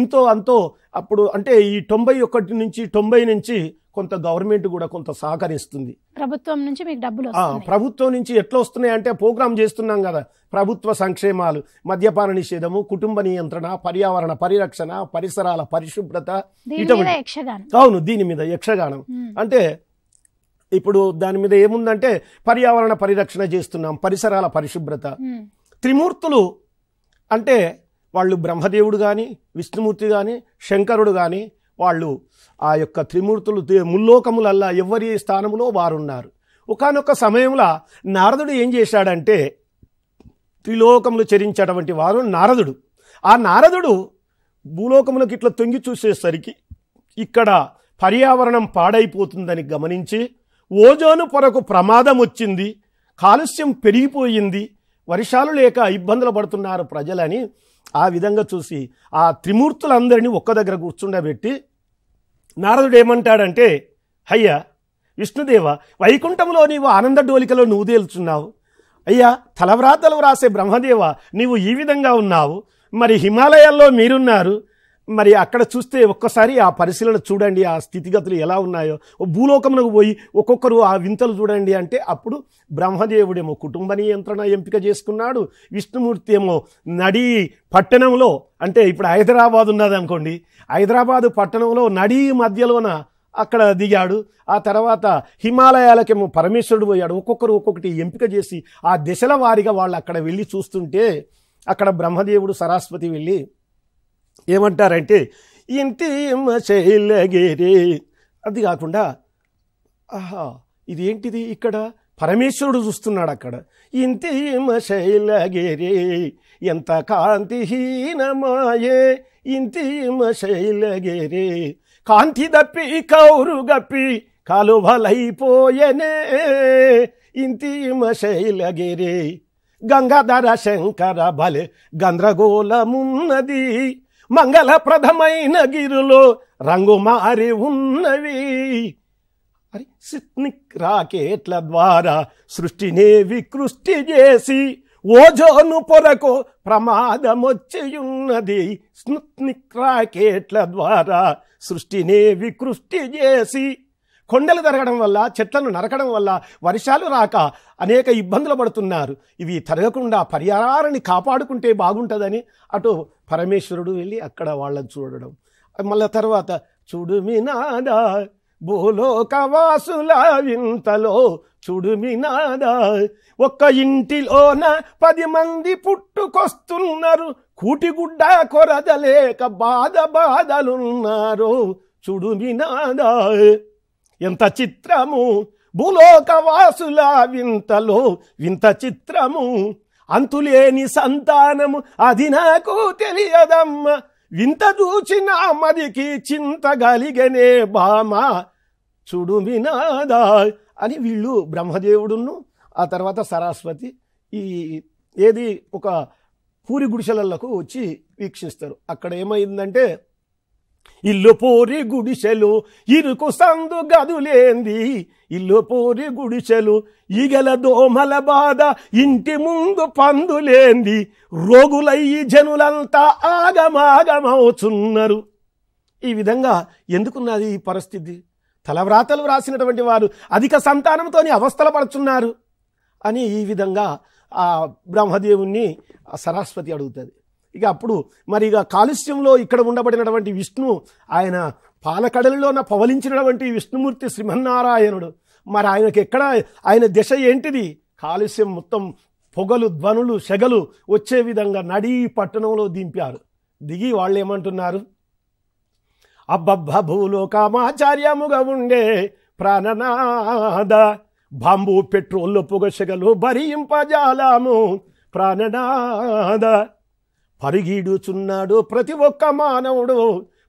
ఇంతో అంతో అప్పుడు అంటే ఈ 91 నుంచి 90 నుంచి కొంత గవర్నమెంట్ కూడా కొంత సహకరిస్తుంది. ప్రభుత్వం నుంచి మీకు డబ్బులు ప్రభుత్వం నుంచి ఎట్లా వస్తున్నాయి అంటే ప్రోగ్రామ్ చేస్తున్నాం కదా, ప్రభుత్వ సంక్షేమాలు, మద్యపాన నిషేధము, కుటుంబ నియంత్రణ, పర్యావరణ పరిరక్షణ, పరిసరాల పరిశుభ్రత, అవును దీని మీద యక్షగానం. అంటే ఇప్పుడు దాని మీద ఏముందంటే పర్యావరణ పరిరక్షణ చేస్తున్నాం, పరిసరాల పరిశుభ్రత. త్రిమూర్తులు అంటే వాళ్ళు బ్రహ్మదేవుడు కానీ, విష్ణుమూర్తి కానీ, శంకరుడు కానీ వాళ్ళు ఆ యొక్క త్రిమూర్తులు ముల్లోకములల్లా ఎవరి స్థానంలో వారున్నారు. ఒకానొక సమయంలో నారదుడు ఏం చేశాడంటే త్రిలోకములు చరించేటువంటి వారు నారదుడు. ఆ నారదుడు భూలోకములకు ఇట్లా తొంగి చూసేసరికి ఇక్కడ పర్యావరణం పాడైపోతుందని గమనించి ఓజోను పొరకు ప్రమాదం వచ్చింది, కాలుష్యం పెరిగిపోయింది, వర్షాలు లేక ఇబ్బందులు పడుతున్నారు ప్రజలని ఆ విధంగా చూసి ఆ త్రిమూర్తులందరినీ ఒక్క దగ్గర కూర్చుండబెట్టి నారదుడు ఏమంటాడంటే, అయ్యా విష్ణుదేవ, వైకుంఠంలో నీవు ఆనంద డోలికలో నువ్వు తేల్చున్నావు. అయ్యా తలవ్రాతలు వ్రాసే బ్రహ్మదేవ, నీవు ఈ విధంగా ఉన్నావు. మరి హిమాలయాల్లో మీరున్నారు, మరి అక్కడ చూస్తే ఒక్కసారి ఆ పరిశీలన చూడండి, ఆ స్థితిగతులు ఎలా ఉన్నాయో. భూలోకమునకు పోయి ఒక్కొక్కరు ఆ వింతలు చూడండి అంటే అప్పుడు బ్రహ్మదేవుడేమో కుటుంబ నియంత్రణ ఎంపిక చేసుకున్నాడు, విష్ణుమూర్తి ఏమో నడి పట్టణంలో అంటే ఇప్పుడు హైదరాబాద్ ఉన్నది అనుకోండి, హైదరాబాదు పట్టణంలో నడి మధ్యలోన అక్కడ దిగాడు. ఆ తర్వాత హిమాలయాలకేమో పరమేశ్వరుడు పోయాడు. ఒక్కొక్కరు ఒక్కొక్కటి ఎంపిక చేసి ఆ దశల వారీగా వాళ్ళు అక్కడ వెళ్ళి చూస్తుంటే అక్కడ బ్రహ్మదేవుడు సరస్వతి వెళ్ళి ఏమంటారంటే ఇంటి శైలగిరి, అది కాకుండా ఆహా ఇది ఏంటిది ఇక్కడ పరమేశ్వరుడు చూస్తున్నాడు అక్కడ. ఇంటి శైలగిరి ఎంత కాంతిహీనమాయే, ఇంటి శైలగిరి కాంతి దప్పి కౌరు గప్పి కాలువలైపోయనే ఇంతిమ శైలగిరి గంగాధర శంకర బలె గంద్రగోళమున్నది మంగళప్రదమైన గిరులో రంగు మారి ఉన్నవి. అరే స్పుత్నిక్ రాకెట్ల ద్వారా సృష్టినే వికృష్టి చేసి ఓజోను పొరకు ప్రమాదమొచ్చియున్నది. స్పుత్నిక్ రాకెట్ల ద్వారా సృష్టినే వికృష్టి చేసి కొండలు తరగడం వల్ల, చెట్లను నరకడం వల్ల వర్షాలు రాక అనేక ఇబ్బందులు పడుతున్నారు. ఇవి తరగకుండా పర్యావరణాన్ని కాపాడుకుంటే బాగుంటుందని అటు పరమేశ్వరుడు వెళ్ళి అక్కడ వాళ్ళని చూడడం. మళ్ళీ తర్వాత చూడుమినాదా భూలోకవాసుల వింతలో చూడుమినాదా ఒక్క ఇంటిలోన 10 మంది పుట్టుకొస్తున్నారు, కూటిగుడ్డ కొరదలేక బాధలున్నారు. చూడుమినాదా ఎంత చిత్రము భూలోకవాసుల వింతలో వింత చిత్రము, అంతులేని సంతానము అది నాకు తెలియదమ్మ, వింత చూచిన మదికి చింత గలిగనే బామ. చూడుమినాదా అని వీళ్ళు బ్రహ్మదేవుడును ఆ తర్వాత సరస్వతి ఈ ఏది ఒక పూరి గుడిసెలకు వచ్చి వీక్షిస్తారు. అక్కడ ఏమైందంటే ఇల్లు పూరి గుడిసెలు ఇరుకు సందు గదులేంది, ఇల్లు పూరి గుడిసెలు ఈగల దోమల బాధ ఇంటి ముందు పందులేంది, రోగులయ్యి జనులంతా ఆగమాగమవుతున్నారు. ఈ విధంగా ఎందుకున్నది ఈ పరిస్థితి? తలవ్రాతలు రాసినటువంటి వారు అధిక సంతానంతో అవస్థలు పడుతున్నారు అని ఈ విధంగా ఆ బ్రహ్మదేవుణ్ణి సరస్వతి అడుగుతుంది. ఇక అప్పుడు మరి ఇక కాలుష్యంలో ఇక్కడ ఉండబడినటువంటి విష్ణు ఆయన పాలకడలిలోన పవలించినటువంటి విష్ణుమూర్తి శ్రీమన్నారాయణుడు. మరి ఆయనకి ఎక్కడ ఆయన దశ ఏంటిది? కాలుష్యం మొత్తం పొగలు ధ్వనులు సెగలు వచ్చే విధంగా నడీ పట్టణంలో దింపారు. దిగి వాళ్ళు ఏమంటున్నారు, అబ్బబ్బ భూలోకమాచార్యముగా ఉండే ప్రాణనాద బాంబు పెట్రోల్ పొగ సెగలు భరింపజాలము ప్రాణనాద, పరిగీడుచున్నాడు ప్రతి ఒక్క మానవుడు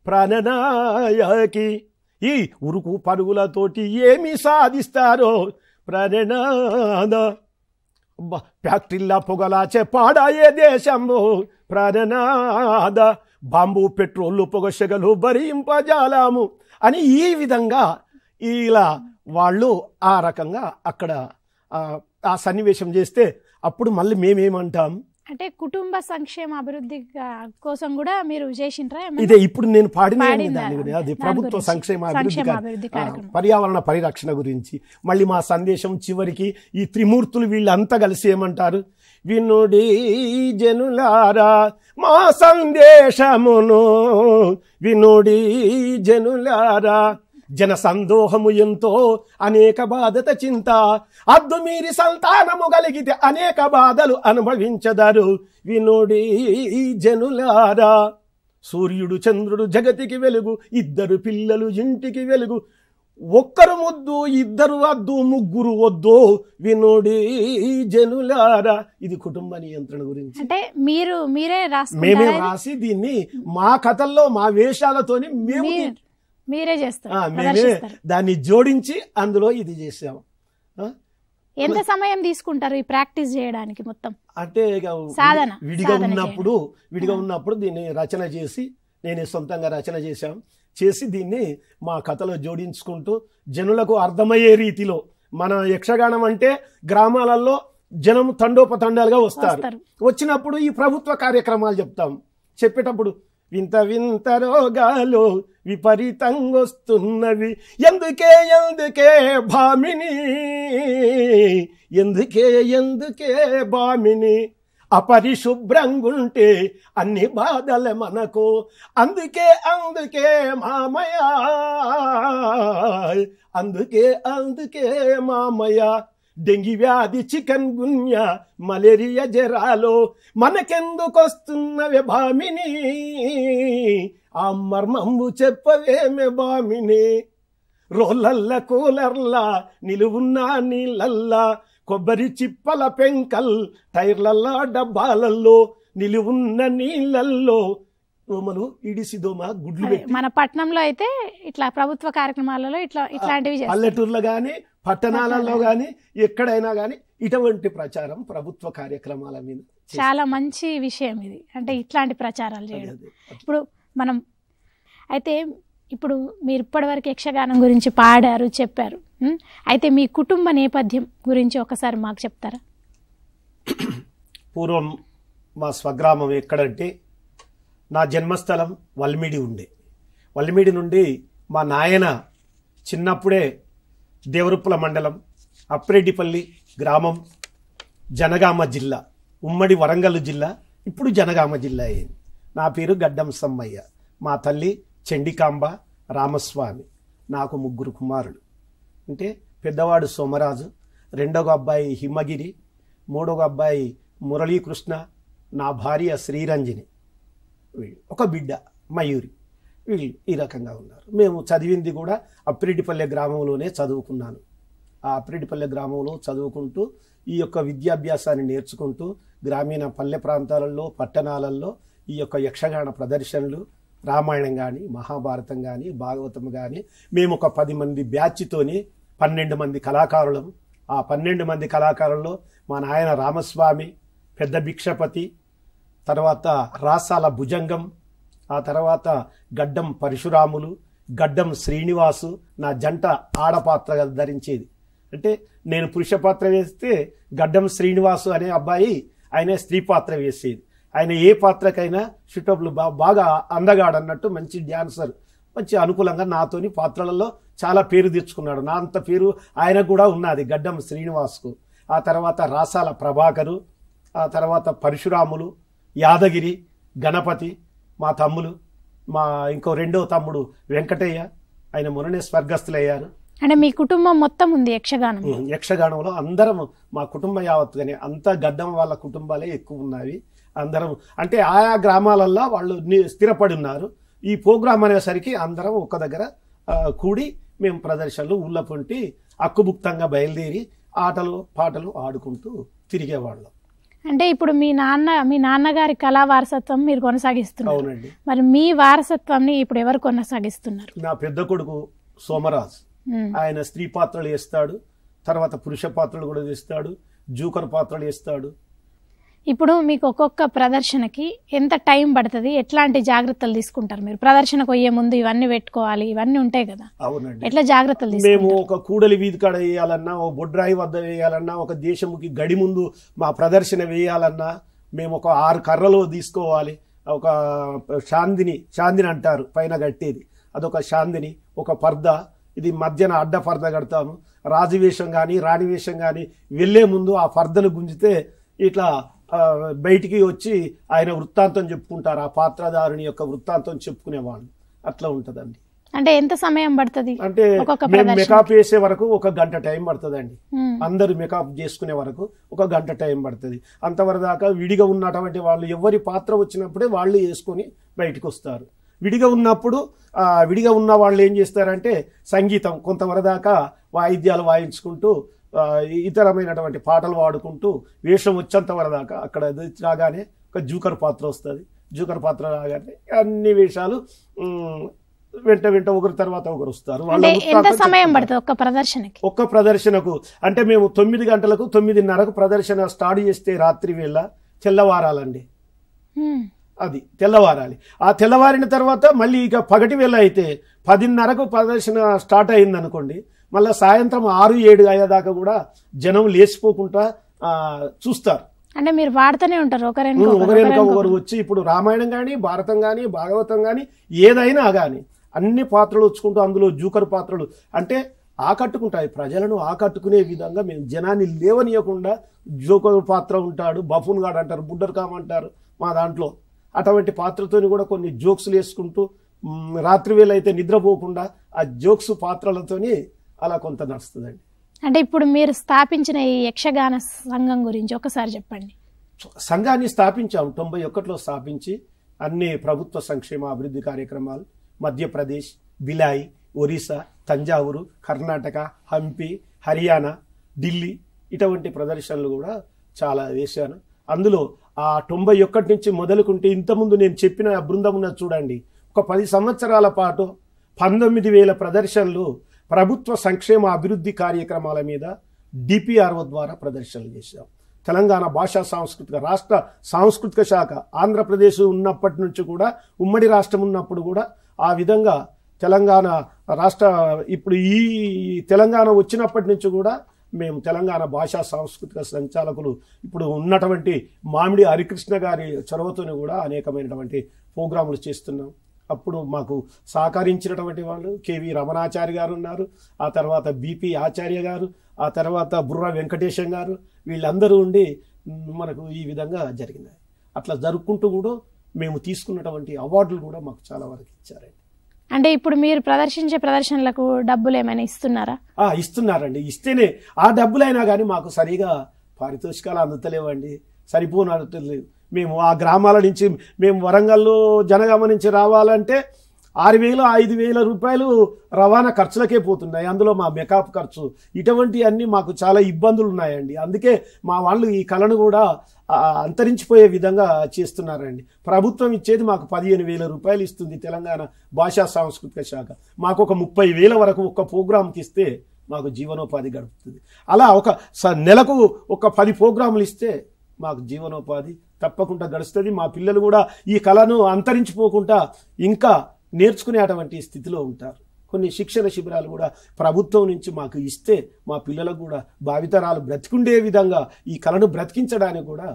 ప్రాణనాయకి, ఈ ఉరుకు పరుగులతోటి ఏమి సాధిస్తారో ప్రాణనాద, ఫ్యాక్టరీల పొగలాచే పాడాయే దేశంలో ప్రాణనాద, బాంబు పెట్రోల్ పొగ సెగలు భరింపజాలము అని ఈ విధంగా ఇలా వాళ్ళు ఆ రకంగా అక్కడ ఆ సన్నివేశం చేస్తే అప్పుడు మళ్ళీ మేమేమంటాం అంటే కుటుంబ సంక్షేమ అభివృద్ధి కోసం కూడా మీరు చేసిండ్రా? ఇదే ఇప్పుడు నేను పాడిన అది ప్రభుత్వ సంక్షేమ అభివృద్ధి పర్యావరణ పరిరక్షణ గురించి. మళ్ళీ మా సందేశం చివరికి ఈ త్రిమూర్తులు వీళ్ళంతా కలిసి ఏమంటారు, వినుడి జనులారా మా సందేశమును, వినుడి జనులారా జన సందోహము ఎంతో అనేక బాధత చింత, అద్దు మీరి సంతానము కలిగితే అనేక బాధలు అనుభవించదారు. వినుడి జనులారా సూర్యుడు చంద్రుడు జగతికి వెలుగు, 2 పిల్లలు ఇంటికి వెలుగు, ఒక్కరు ముద్దు 2 వద్దు 3 వద్దు, వినుడి జనులారా. ఇది కుటుంబ నియంత్రణ గురించి. అంటే మేమే రాసి దీన్ని మా కథల్లో మా వేషాలతోని మీరే చేస్తారు, మేమే దాన్ని జోడించి అందులో ఇది చేసాము. ఎంత సమయం తీసుకుంటారు ఈ ప్రాక్టీస్ చేయడానికి మొత్తం? అంటే విడిగా ఉన్నప్పుడు దీన్ని రచన చేసి నేనే సొంతంగా రచన చేసి దీన్ని మా కథలో జోడించుకుంటూ జనులకు అర్థమయ్యే రీతిలో. మన యక్షగానం అంటే గ్రామాలలో జనం తండోపతండాలుగా వస్తారు. వచ్చినప్పుడు ఈ ప్రభుత్వ కార్యక్రమాలు చెప్తాం. చెప్పేటప్పుడు వింత వింత రోగాలు విపరీతంగొస్తున్నవి, ఎందుకే భామిని, ఎందుకే భామిని, అపరిశుభ్రంగుంటే అన్ని బాధలే మనకు, అందుకే మామయ్య, అందుకే మామయ్య, డెంగీ వ్యాధి చికెన్ గున్యా మలేరియా జరాలో మనకెందుకొస్తున్నవే భామిని, ఆ మర్మము చెప్పవేమే భామిని, రోలల్ల కూలర్లా నిలువున్నా నీళ్ళల్లా కొబ్బరి చిప్పల పెంకల్ టైర్లల్లా డబ్బాలల్లో నిలువున్న నీళ్ళల్లో దోమలు ఈడిసి దోమ గుడ్లు అదే, పెట్టి మన పట్టణంలో అయితే ఇట్లా ప్రభుత్వ కార్యక్రమాలలో ఇట్లాంటివి చేస్తారు. పల్లెటూర్లో గాని పట్టణాలలో గాని ఎక్కడైనా గాని ఇటువంటి ప్రచారం ప్రభుత్వ కార్యక్రమాల మీద చాలా మంచి విషయం ఇది, అంటే ఇట్లాంటి ప్రచారాలు చేయడం. అదే. ఇప్పుడు మనం అయితే ఇప్పుడు మీరు ఇప్పటివరకు యక్షగానం గురించి పాడారు, చెప్పారు. అయితే మీ కుటుంబ నేపథ్యం గురించి ఒకసారి మాకు చెప్తారా? పూర్వం మా స్వగ్రామం ఎక్కడంటే నా జన్మస్థలం వల్మిడి ఉండే. వల్మిడి నుండి మా నాయన చిన్నప్పుడే దేవరుప్పుల మండలం అప్రెడ్డిపల్లి గ్రామం, జనగామ జిల్లా, ఉమ్మడి వరంగల్ జిల్లా, ఇప్పుడు జనగామ జిల్లా అయింది. నా పేరు గడ్డం సమ్మయ్య. మా తల్లి చండికాంబ రామస్వామి. నాకు 3 కుమారులు. అంటే పెద్దవాడు సోమరాజు, రెండవ అబ్బాయి హిమగిరి, మూడవ అబ్బాయి మురళీకృష్ణ, నా భార్య శ్రీరంజని, ఒక బిడ్డ మయూరి. వీళ్ళు ఈ రకంగా ఉన్నారు. మేము చదివింది కూడా అప్రెడ్డిపల్లె గ్రామంలోనే చదువుకున్నాను. ఆ అప్రెడ్డిపల్లె గ్రామంలో చదువుకుంటూ ఈ యొక్క విద్యాభ్యాసాన్ని నేర్చుకుంటూ గ్రామీణ పల్లె ప్రాంతాలలో పట్టణాలలో ఈ యొక్క యక్షగాన ప్రదర్శనలు, రామాయణం కానీ మహాభారతం కానీ భాగవతం కానీ మేము ఒక 10 మంది బ్యాచ్తోని 12 మంది కళాకారులం. ఆ 12 మంది కళాకారుల్లో మా నాయన రామస్వామి, పెద్ద భిక్షపతి, తర్వాత రాసాల భుజంగం, ఆ తర్వాత గడ్డం పరశురాములు, గడ్డం శ్రీనివాసు నా జంట ఆడపాత్ర ధరించేది. అంటే నేను పురుష పాత్ర వేస్తే గడ్డం శ్రీనివాసు అనే అబ్బాయి ఆయన స్త్రీ పాత్ర వేసేది. ఆయన ఏ పాత్రకైనా షూటబుల్, బాగా అందగాడన్నట్టు, మంచి డ్యాన్సర్, మంచి అనుకూలంగా నాతోని పాత్రలలో చాలా పేరు తెచ్చుకున్నాడు. నా అంత పేరు ఆయనకు కూడా ఉన్నది గడ్డం శ్రీనివాస్కు. ఆ తర్వాత రాసాల ప్రభాకరు, ఆ తర్వాత పరశురాములు, యాదగిరి, గణపతి మా తమ్ములు, మా ఇంకో రెండో తమ్ముడు వెంకటయ్య, ఆయన మొన్ననే స్వర్గస్థులయ్యారు. అంటే మీ కుటుంబం మొత్తం ఉంది యక్షగానం? యక్షగానంలో అందరం మా కుటుంబ యావత్తుగానే, అంతా గడ్డం వాళ్ళ కుటుంబాలే ఎక్కువ ఉన్నవి. అందరం అంటే ఆయా గ్రామాలల్లో వాళ్ళు స్థిరపడి ఉన్నారు. ఈ ప్రోగ్రాం అనేసరికి అందరం ఒక దగ్గర కూడి మేము ప్రదర్శనలు ఊళ్ళ పొంటి అక్కుబుక్తంగా బయలుదేరి ఆటలు పాటలు ఆడుకుంటూ తిరిగేవాళ్ళం. అంటే ఇప్పుడు మీ నాన్నగారి కళా వారసత్వం మీరు కొనసాగిస్తున్నారు. అవునండి. మరి మీ వారసత్వాన్ని ఇప్పుడు ఎవరు కొనసాగిస్తున్నారు? నా పెద్ద కొడుకు సోమరాజ్, ఆయన స్త్రీ పాత్రలు వేస్తాడు, తర్వాత పురుష పాత్రలు కూడా వేస్తాడు, జూకర్ పాత్రలు వేస్తాడు. ఇప్పుడు మీకు ఒక్కొక్క ప్రదర్శనకి ఎంత టైం పడుతుంది? ఎట్లాంటి జాగ్రత్తలు తీసుకుంటారు మీరు? ప్రదర్శనకు పోయే ముందు ఇవన్నీ పెట్టుకోవాలి, ఇవన్నీ ఉంటాయి కదా. అవునండి. ఎట్లా జాగ్రత్తలు మేము తీసుకుంటారు? ఒక కూడలి వీధి కాడ వేయాలన్నా, ఒక బొడ్రాయి వద్ద వేయాలన్నా, ఒక దేశముఖి గడి ముందు మా ప్రదర్శన వేయాలన్నా మేము ఒక 6 కర్రలు తీసుకోవాలి. ఒక చాందిని అంటారు పైన కట్టేది, అదొక చాందిని, ఒక పర్ద, ఇది మధ్యన అడ్డ పర్ద కడతాము. రాజువేషం కానీ రాణివేషం కానీ వెళ్లే ముందు ఆ పర్దను గుంజితే ఇట్లా బయటికి వచ్చి ఆయన వృత్తాంతం చెప్పుకుంటారు. ఆ పాత్రధారుని యొక్క వృత్తాంతం చెప్పుకునేవాళ్ళు. అట్లా ఉంటదండి. అంటే ఎంత సమయం పడుతుంది? అంటే మేము మేకప్ వేసే వరకు 1 గంట టైం పడుతుందండి. అందరు మేకప్ చేసుకునే వరకు 1 గంట టైం పడుతుంది. అంతవరకు దాకా విడిగా ఉన్నటువంటి వాళ్ళు ఎవరి పాత్ర వచ్చినప్పుడే వాళ్ళు వేసుకొని బయటకు వస్తారు. విడిగా ఉన్నప్పుడు విడిగా ఉన్న వాళ్ళు ఏం చేస్తారంటే సంగీతం కొంతవరకు దాకా వాయిద్యాలు వాయించుకుంటూ ఇతరమైనటువంటి పాటలు పాడుకుంటూ వేషం వచ్చేంత వరకు దాకా అక్కడ రాగానే ఒక జూకర్ పాత్ర వస్తుంది. జూకర్ పాత్ర రాగానే అన్ని వేషాలు వెంట ఒకరి తర్వాత ఒకరు వస్తారు. ఎంత సమయం పడుతుంది ఒక్క ప్రదర్శనకి? ఒక్క ప్రదర్శనకు అంటే మేము 9 గంటలకు 9:30కు ప్రదర్శన స్టార్ట్ చేస్తే రాత్రి వేళ తెల్లవారాలండి. అది తెల్లవారాలి. ఆ తెల్లవారిన తర్వాత మళ్ళీ ఇక పగటి వేళ అయితే 10:30కు ప్రదర్శన స్టార్ట్ అయింది అనుకోండి, మళ్ళీ సాయంత్రం 6-7 అయ్యేదాకా కూడా జనం లేచిపోకుండా చూస్తారు. అంటే మీరు వాడుతూనే ఉంటారు ఒకరెనక ఒకరు వచ్చి. ఇప్పుడు రామాయణం కానీ భారతం కానీ భాగవతం కానీ ఏదైనా కానీ అన్ని పాత్రలు వచ్చుకుంటూ అందులో జూకర్ పాత్రలు అంటే ఆకట్టుకుంటాయి. ప్రజలను ఆకట్టుకునే విధంగా మేము జనాన్ని లేవనీయకుండా జోకర్ పాత్ర ఉంటాడు, బఫూన్ గాడు అంటారు, బుడ్డర్ కామ్ అంటారు మా దాంట్లో. అటువంటి పాత్రతోని కూడా కొన్ని జోక్స్లు వేసుకుంటూ రాత్రి వేళ అయితే నిద్రపోకుండా ఆ జోక్స్ పాత్రలతోని అలా కొంత నడుస్తుందండి. అంటే ఇప్పుడు మీరు స్థాపించిన ఈ యక్షగాన సంఘం గురించి ఒకసారి చెప్పండి. సంఘాన్ని స్థాపించాము 91లో స్థాపించి అన్ని ప్రభుత్వ సంక్షేమ అభివృద్ధి కార్యక్రమాలు మధ్యప్రదేశ్, బిలాయి, ఒరిస్సా, తంజావూరు, కర్ణాటక, హంపి, హర్యానా, ఢిల్లీ ఇటువంటి ప్రదర్శనలు కూడా చాలా వేశాను. అందులో ఆ 91 నుంచి మొదలుకుంటే ఇంతకుముందు నేను చెప్పిన ఆ బృందం ఉన్నది చూడండి, ఒక 10 సంవత్సరాల పాటు 19,000 ప్రదర్శనలు ప్రభుత్వ సంక్షేమ అభివృద్ధి కార్యక్రమాల మీద డిపిఆర్ఓ ద్వారా ప్రదర్శనలు చేశాం. తెలంగాణ భాషా రాష్ట్ర సాంస్కృతిక శాఖ ఆంధ్రప్రదేశ్ ఉన్నప్పటి నుంచి కూడా, ఉమ్మడి రాష్ట్రం ఉన్నప్పుడు కూడా ఆ విధంగా తెలంగాణ రాష్ట్ర ఇప్పుడు ఈ తెలంగాణ వచ్చినప్పటి నుంచి కూడా మేము తెలంగాణ భాషా సాంస్కృతిక సంచాలకులు ఇప్పుడు ఉన్నటువంటి మామిడి హరికృష్ణ గారి చొరవతోనే కూడా అనేకమైనటువంటి ప్రోగ్రాములు చేస్తున్నాం. అప్పుడు మాకు సహకరించినటువంటి వాళ్ళు కేవి రమణాచారి గారు ఉన్నారు, ఆ తర్వాత బిపి ఆచార్య గారు, ఆ తర్వాత బుర్రా వెంకటేశం గారు, వీళ్ళందరూ ఉండి మనకు ఈ విధంగా జరిగినాయి. అట్లా జరుపుకుంటూ కూడా మేము తీసుకున్నటువంటి అవార్డులు కూడా మాకు చాలా వరకు ఇచ్చారండి. అంటే ఇప్పుడు మీరు ప్రదర్శించే ప్రదర్శనలకు డబ్బులు ఏమైనా ఇస్తున్నారా? ఇస్తున్నారండి. ఇస్తేనే ఆ డబ్బులైనా కానీ మాకు సరిగా పారితోషికాలు అందుతలేవండి, సరిపోనట్లేదు. మేము ఆ గ్రామాల నుంచి మేము వరంగల్లో జనగామ నుంచి రావాలంటే 6,000 5,000 రూపాయలు రవాణా ఖర్చులకే పోతున్నాయి. అందులో మా మేకప్ ఖర్చు, ఇటువంటి అన్ని మాకు చాలా ఇబ్బందులు ఉన్నాయండి. అందుకే మా వాళ్ళు ఈ కళను కూడా అంతరించిపోయే విధంగా చేస్తున్నారండి. ప్రభుత్వం ఇచ్చేది మాకు 15,000 రూపాయలు ఇస్తుంది తెలంగాణ భాషా సాంస్కృతిక శాఖ. మాకు ఒక 30,000 వరకు ఒక్క ప్రోగ్రాంకి ఇస్తే మాకు జీవనోపాధి గడుపుతుంది. అలా ఒక నెలకు ఒక 10 ప్రోగ్రాములు ఇస్తే మాకు జీవనోపాధి తప్పకుండా గడుస్తుంది. మా పిల్లలు కూడా ఈ కళను అంతరించిపోకుండా ఇంకా నేర్చుకునేటువంటి స్థితిలో ఉంటారు. కొన్ని శిక్షణ శిబిరాలు కూడా ప్రభుత్వం నుంచి మాకు ఇస్తే మా పిల్లలకు కూడా భావితరాలు బ్రతికుండే విధంగా ఈ కళను బ్రతికించడానికి కూడా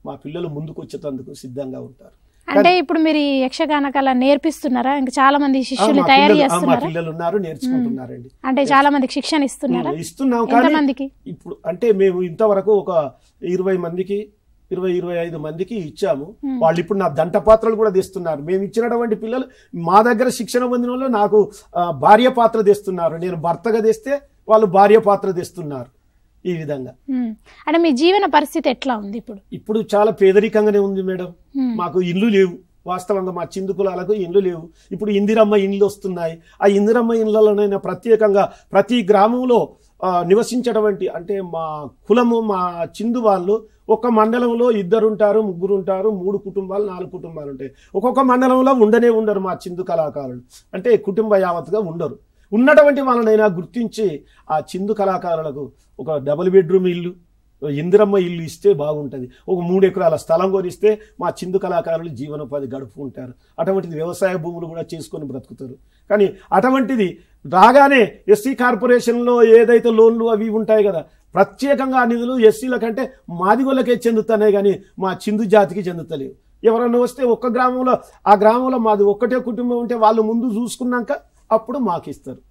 మా పిల్లలు ముందుకు వచ్చేందుకు సిద్ధంగా ఉంటారు. అంటే ఇప్పుడు మీరు ఈ యక్షగాన కళ నేర్పిస్తున్నారా? ఇంకా చాలా మంది శిష్యులు తయారు చేస్తున్నారా? మా పిల్లలు ఉన్నారు, నేర్చుకుంటున్నారండి. అంటే చాలా మందికి శిక్షణ ఇస్తున్నారా? ఇస్తున్నాం. కానీ ఇప్పుడు అంటే మేము ఇంతవరకు ఒక 20 మందికి 20-25 మందికి ఇచ్చాము. వాళ్ళు ఇప్పుడు నా దంట పాత్రలు కూడా తెస్తున్నారు. మేము ఇచ్చినటువంటి పిల్లలు మా దగ్గర శిక్షణ పొందిన వాళ్ళు నాకు భార్య పాత్ర తెస్తున్నారు. నేను భర్తగా తెస్తే వాళ్ళు భార్య పాత్ర తెస్తున్నారు. ఈ విధంగా అంటే మీ జీవన పరిస్థితి ఎట్లా ఉంది ఇప్పుడు? ఇప్పుడు చాలా పేదరికంగానే ఉంది మేడం. మాకు ఇల్లు లేవు. వాస్తవంగా మా చిందు కులాలకు ఇండ్లు లేవు. ఇప్పుడు ఇందిరమ్మ ఇండ్లు వస్తున్నాయి. ఆ ఇందిరమ్మ ఇండ్లలోనైనా ప్రత్యేకంగా ప్రతి గ్రామంలో నివసించేటువంటి అంటే మా కులము మా చిందు వాళ్ళు ఒక మండలంలో 2 ఉంటారు, 3 ఉంటారు, 3 కుటుంబాలు 4 కుటుంబాలు ఉంటాయి. ఒక్కొక్క మండలంలో ఉండరు మా చిందు కళాకారులు. అంటే కుటుంబ యావత్తుగా ఉండరు. ఉన్నటువంటి వాళ్ళనైనా గుర్తించి ఆ చిందు కళాకారులకు ఒక డబుల్ బెడ్రూమ్ ఇల్లు, ఇందిరమ్మ ఇల్లు ఇస్తే బాగుంటుంది. ఒక 3 ఎకరాల స్థలం కొనిస్తే మా చిందు కళాకారులు జీవనోపాధి గడుపుకుంటారు. అటువంటిది వ్యవసాయ భూములు కూడా చేసుకొని బ్రతుకుతారు. కానీ అటువంటిది రాగానే ఎస్సీ కార్పొరేషన్లో ఏదైతే లోన్లు అవి ఉంటాయి కదా, ప్రత్యేకంగా ఆ నిధులు ఎస్సీల కంటే మాదిగోళ్ళకే చెందుతున్నాయి, కానీ మా చిందు జాతికి చెందుతలేవు. ఎవరన్నా వస్తే ఒక్క గ్రామంలో ఆ గ్రామంలో మాది ఒక్కటే కుటుంబం ఉంటే వాళ్ళు ముందు చూసుకున్నాక అప్పుడు మాకు ఇస్తారు.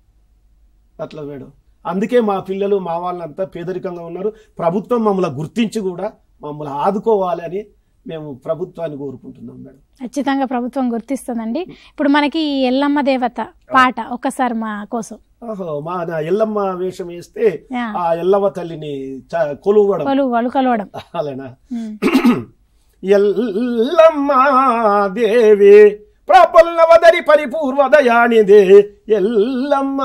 అట్లా మేడం. అందుకే మా పిల్లలు మా వాళ్ళంతా పేదరికంగా ఉన్నారు. ప్రభుత్వం మమ్మల్ని గుర్తించి కూడా మమ్మల్ని ఆదుకోవాలని మేము ప్రభుత్వాన్ని కోరుకుంటున్నాం మేడం. ఖచ్చితంగా ప్రభుత్వం గుర్తిస్తుందండి. ఇప్పుడు మనకి ఎల్లమ్మ దేవత పాట ఒక్కసారి మా కోసం. మా ఎల్లమ్మ వేషం వేస్తే ఆ ఎల్లమ్మ తల్లిని కొలువడం అలానా? ఎల్లమ్మ దేవి ప్రపల్లవదరి పరిపూర్వదయానిదే ఎల్లమ్మ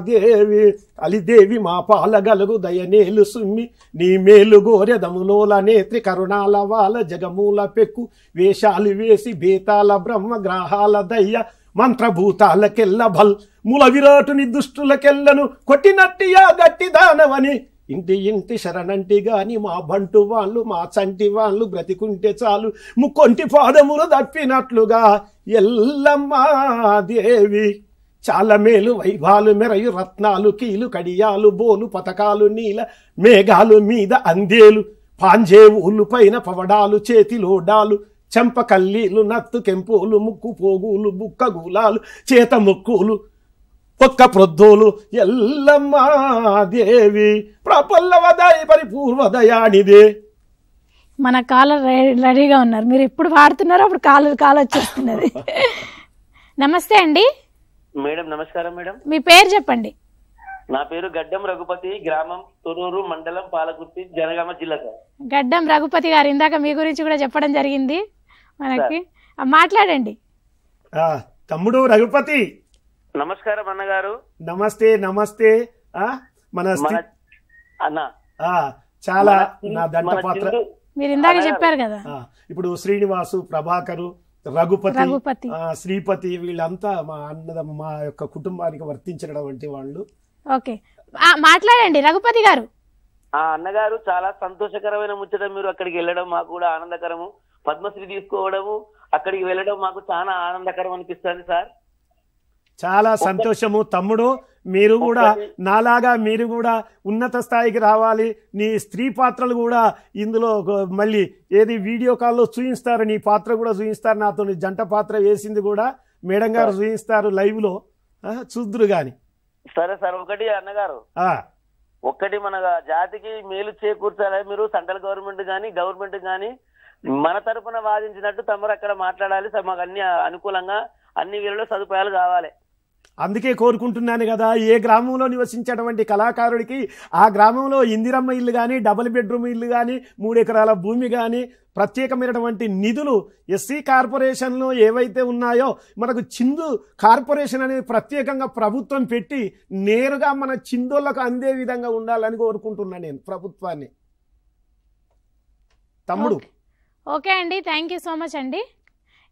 దేవి అలిదేవి మా పాలగలుగు దయనేలు సుమ్మి నీ మేలు గోరెదములోల నేత్రి కరుణాల వాల జగమూల పెక్కు వేషాలు వేసి బేతాల బ్రహ్మ గ్రహాల దయ్య మంత్రభూతాలకెల్ల భల్ మూల విరాటుని దుష్టులకెల్లను కొట్టినట్టియా గట్టి దానవని ఇంటి శరణంటి గాని మా బంటు వాళ్ళు మా చంటి వాళ్ళు బ్రతికుంటే చాలు ముక్కొంటి పాదములు దప్పినట్లుగా ఎల్లమ్మ దేవి చాలా మేలు వైభాలు మెరయు రత్నాలు కీలు కడియాలు బోలు పతకాలు నీల మేఘాలు మీద అందేలు పాంజేవులు పైన పవడాలు చేతిలోడాలు చెంప కల్లీలు నత్తు కెంపోలు ముక్కు పోగులు బుక్క గూలాలు చేత ముక్కులు ఒక్క ప్రొద్దోలు ఎల్లమ్మ దేవి ప్రపల్లవదయ పరిపూర్వదయానిదే. మన కాలర్ రెడీగా ఉన్నారు. మీరు ఎప్పుడు పాడుతున్నారో అప్పుడు కాలు వచ్చేస్తున్నది. నమస్తే అండి మేడం. నమస్కారం మేడం. మీ పేరు చెప్పండి. నా పేరు గడ్డం రఘుపతి, గ్రామం తొర్రూరు, మండలం పాలకుర్తి, జనగామ జిల్లా. గడ్డం రఘుపతి గారు ఇందాక మీ గురించి కూడా చెప్పడం జరిగింది మనకి. మాట్లాడండి. తమ్ముడు రఘుపతి నమస్కారం అన్నగారు. నమస్తే నమస్తే. మన అన్న చాలా నా దంట పాత్ర మీరు ఇందాక చెప్పారు కదా. ఇప్పుడు శ్రీనివాసు, ప్రభాకరు, రఘుపతి, రఘుపతి. శ్రీపతి వీళ్ళంతా మా యొక్క కుటుంబానికి వర్తించినటువంటి వాళ్ళు. ఓకే, మాట్లాడండి రఘుపతి గారు. అన్నగారు చాలా సంతోషకరమైన ముచ్చట. మీరు అక్కడికి వెళ్ళడం మాకు కూడా ఆనందకరము. పద్మశ్రీ తీసుకోవడము, అక్కడికి వెళ్ళడం మాకు చాలా ఆనందకరం అనిపిస్తుంది సార్. చాలా సంతోషము తమ్ముడు. మీరు కూడా నాలాగా మీరు కూడా ఉన్నత స్థాయికి రావాలి. నీ స్త్రీ పాత్రలు కూడా ఇందులో మళ్ళీ ఏది వీడియో కాల్లో చూయిస్తారు, నీ పాత్ర కూడా చూయిస్తారు. నాతో జంట పాత్ర వేసింది కూడా మేడం గారు చూయిస్తారు లైవ్ లో, చూద్దురు గాని. సరే సార్, ఒకటి అన్నగారు, ఒక్కటి మన జాతికి మేలు చేకూర్చాలి. మీరు సెంట్రల్ గవర్నమెంట్ గానీ గవర్నమెంట్ గానీ మన తరపున వాదించినట్టు తమరు అక్కడ మాట్లాడాలి సార్. మాకు అన్ని అనుకూలంగా అన్ని వేళలో సదుపాయాలు కావాలి. అందుకే కోరుకుంటున్నాను కదా, ఏ గ్రామంలో నివసించేటువంటి కళాకారుడికి ఆ గ్రామంలో ఇందిరమ్మ ఇల్లు కానీ, డబుల్ బెడ్రూమ్ ఇల్లు కానీ, 3 ఎకరాల భూమి కానీ, ప్రత్యేకమైనటువంటి నిధులు ఎస్సీ కార్పొరేషన్లో ఏవైతే ఉన్నాయో మనకు చిందు కార్పొరేషన్ అనేది ప్రత్యేకంగా ప్రభుత్వం పెట్టి నేరుగా మన చిందోళ్లకు అందే విధంగా ఉండాలని కోరుకుంటున్నాను నేను ప్రభుత్వాన్ని. తమ్ముడు ఓకే అండి, థ్యాంక్ యూ సో మచ్ అండి.